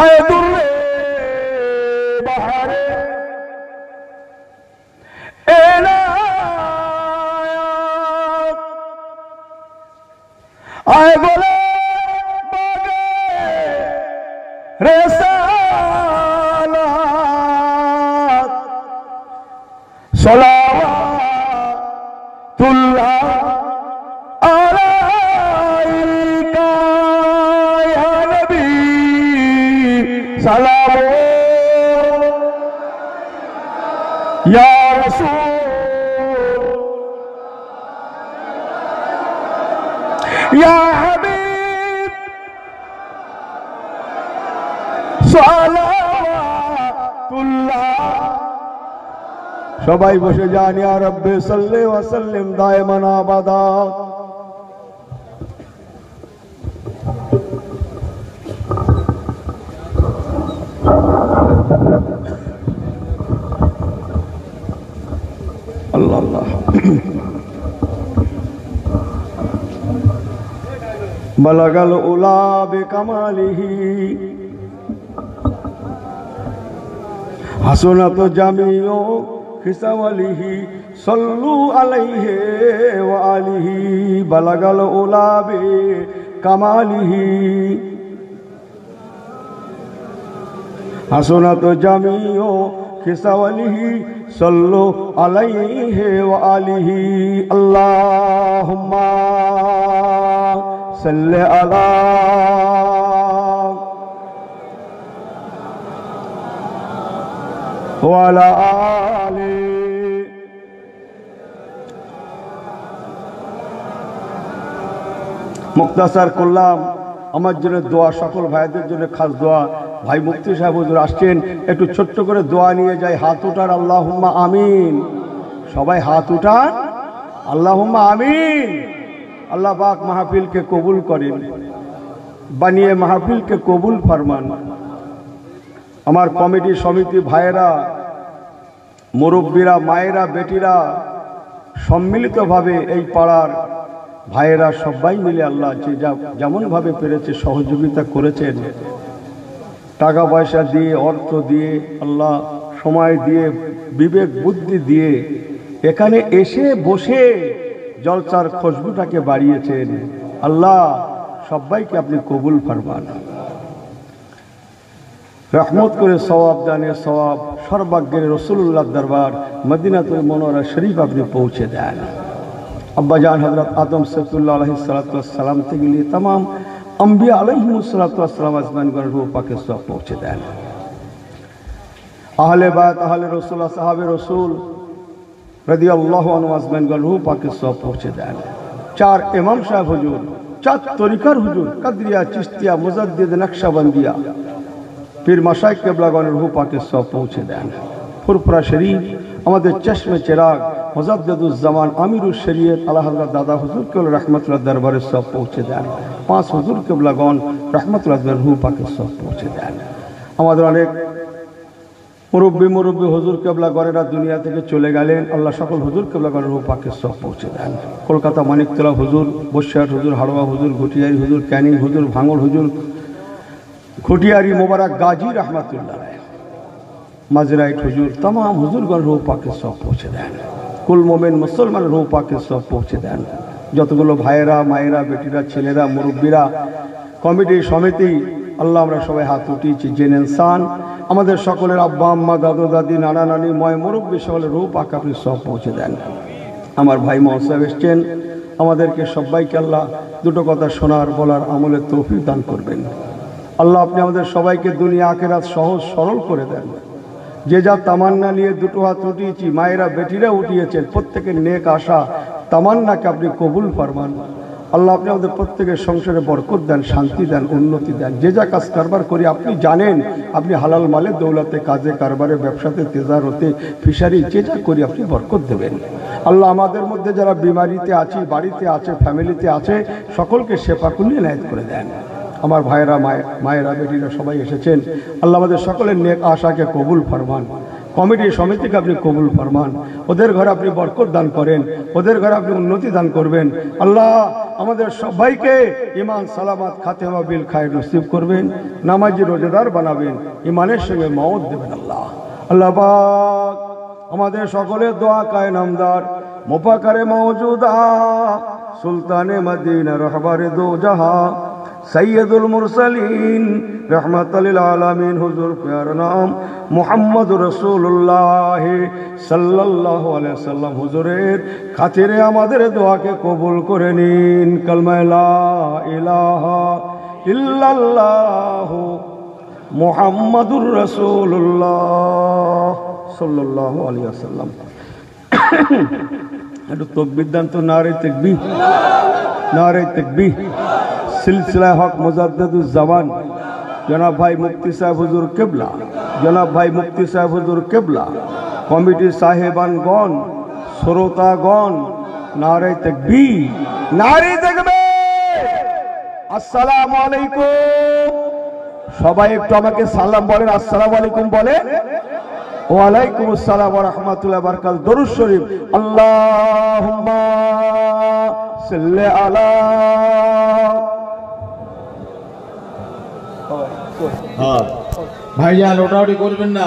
আয় দুর্রে বাহারে এনায়াত আয় বলে সালাওয়াতুল্লাহ আলাইকা ইয়া নবী সালাম ইয়া রাসূল ইয়া হাবিব সালাওয়াতুল্লাহ। সবাই বসে যান। ইয়া রাব্বি সাল্লি ওয়া সাল্লিম দায়মান আবাদা। আল্লাহ আল্লাহ। বালাগাল উলা বিকামালিহি হাসনাত জামিউ খিসাওয়ালিহি সাল্লু আলাইহি ওয়া আলিহি। বালাগাল উলা বিকামালিহি হাসনাত জামিউ খিসাওয়ালিহি সাল্লু আলাইহি ওয়া আলিহি। আল্লাহুম্মা সাল্লি আলা ওয়া আলা আলি। মুক্তাসার করলাম আমার জন্য দোয়া, সকল ভাইদের জন্য খাস দোয়া। ভাই মুফতি সাহেব হুজুর আসছেন, একটু ছোট্ট করে দোয়া নিয়ে যাই। হাত উঠান, আল্লাহুম্মা আমিন। সবাই হাত উঠান, আল্লাহুম্মা আমিন। আল্লাহ পাক মাহফিলকে কবুল করেন, বানিয়ে মাহফিলকে কবুল ফরমান। আমার কমিটি সমিতি ভাইয়েরা, মুরব্বীরা, মায়েরা, বেটিরা সম্মিলিতভাবে এই পাড়ার ভাইয়েরা সবাই মিলে আল্লাহ যে যেমনভাবে পেরেছে সহযোগিতা করেছেন, টাকা পয়সা দিয়ে, অর্থ দিয়ে, আল্লাহ সময় দিয়ে, বিবেক বুদ্ধি দিয়ে এখানে এসে বসে জলসার খুশবুটাকে বাড়িয়েছেন। আল্লাহ সবাইকে আপনি কবুল ফরমান, রহমত করে সওয়াব দানে সওয়াব সর্বাগ্যের রাসূলুল্লাহ দরবার মদিনাতুল মুনাওয়ারা শরীফ আপনি পৌঁছে দেন। अब्बा जान हज़रत आदम सल्लल्लाहु अलैहि वसल्लम থেকে নিয়ে तमाम अंबिया अलैहिमुस्सलाम आजमान को रूह पाके सब पहुँचे दें। आहले बात, आहले रसूल, साहबे रसूल रदियल्लाहु अन्हु आजमान को रूह पाके सब पहुँचे दें। चार इमाम साहब हुजूर, चार तरीक़ार हुजूर, कदरिया, चिश्तिया, मुजद्दिद, नक्शबंदिया, पीर मशाइख क़िबलागण रूह पाके सब पहुँचे दें। फुरफुरा शरीफ আমাদের চশমে চিরাগ মুজাদ্দিদুজ্জামান আমিরুশ শরীয়ত আলা হযরত দাদা হুজুর কে রহমতুল্লাহ দরবারে সব পৌঁছে দেন। পাঁচ হুজুর কিবলাগণ রহমতুল্লাহ রূহ পাকে সব পৌঁছে দেন। আমাদের অনেক মুরব্বী হুজুর কিবলাগণেরা দুনিয়া থেকে চলে গেলেন, আল্লাহ সকল হুজুর কিবলাগণের রূহ পাকে সব পৌঁছে দেন। কলকাতা মানিকতলা হুজুর, বসিরহাট হুজুর, হাড়োয়া হুজুর, ঘটিয়ারি হুজুর, ক্যানিং হুজুর, ভাঙড় হুজুর, ঘটিয়ারি মোবারক গাজী রহমতুল্লাহ, माजराइट हुजूर, तमाम हुजूरगण रूह पाके सब पहुँचे दें। कुल मोमेन मुसलमान रूह पाके सब पहुँचे दें। যতগুলো ভাইয়েরা, মায়েরা, বেটিরা, ছেলেরা, মুরব্বীরা, কমিটি সমিতি, আল্লাহ আমরা সবাই হাত উঠিয়েছি। জেনে ইনসান আমাদের সকলের আব্বা আম্মা, দাদু দাদি, নানা নানি, ময় মুরব্বী সকলের রূহ পাক আপনি সব পৌঁছে দেন। আমার ভাই মহসাব এসছেন, আমাদেরকে সবাইকে আল্লাহ দুটো কথা শোনার বলার আমলের তৌফিক দান করবেন। আল্লাহ আপনি আমাদের সবাইকে দুনিয়া আখিরাত সহজ সরল করে দেন। যে যা তামান্না নিয়ে দুটো হাত উঠিয়েছি, মায়েরা বেটিরা উঠিয়েছেন, প্রত্যেকের নেক আশা তামান্নাকে আপনি কবুল ফরমান। আল্লাহ আপনি আমাদের প্রত্যেকের সংসারে বরকত দেন, শান্তি দেন, উন্নতি দেন। যে যা কাজ কারবার করি আপনি জানেন, আপনি হালাল মালে, দৌলতে, কাজে, কারবারে, ব্যবসাতে, তেজারতে, ফিশারি, যে যা করি আপনি বরকত দেবেন। আল্লাহ আমাদের মধ্যে যারা বিমারিতে আছে, বাড়িতে আছে, ফ্যামিলিতে আছে, সকলকে শেফাকুল্লি এনায়েত করে দেন। আমার ভাইয়েরা, মায়েরা, বেটিরা সবাই এসেছেন, আল্লাহ আমাদের সকলের নেক আশাকে কবুল ফরমান। কমিটি সমিতিকে আপনি কবুল ফরমান, ওদের ঘরে আপনি বরকত দান করেন, ওদের ঘরে আপনি উন্নতি দান করবেন। আল্লাহ আমাদের সবাইকে ইমান সালামাত খাতেমা বিল খায়ের নসিব করবেন, নামাজি রোজাদার বানাবেন, ইমানের সঙ্গে মওত দেবেন। আল্লাহ পাক আমাদের সকলের দোয়া কায়ে নামদার মুফাকারে মওজুদা সুলতানে মদিনা রহবারে দো জাহা सैयदुल मुरसलीन रहमतुल लिल आलमीन हुजूर प्यारा नाम मुहम्मदुर रसूलुल्लाह सल्लल्लाहु अलैहि वसल्लम हुजूरेर खातिरे आमादेर दुआके कबुल करे निन। कलमा ला इलाहा इल्लाल्लाहु मुहम्मदुर रसूलुल्लाह सल्लल्लाहु अलैहि वसल्लम। একটু তাকবীর দান তো, নারে তাকবীর, নারে তাকবীর। সিলসিলা হক মুজাদ্দিদুজ জামান জনাব ভাই মুফতি সাহেব হুজুর কিবলা, জনাব ভাই মুফতি সাহেব হুজুর কিবলা, কমিটি সাহেবানগণ, শ্রোতাগণ, নারে তাকবীর, নারে তাকবীর। আসসালামু আলাইকুম। সবাই একটু আমাকে সালাম বলেন, আসসালামু আলাইকুম বলেন। ওয়ালাইকুম আসসালাম ওয়া রাহমাতুল্লাহি ওয়া বারাকাতুহু। দরুদ শরীফ। আল্লাহুম্মা সাল্লি আলা। ভাইজান ওটা ওটি করবেন না।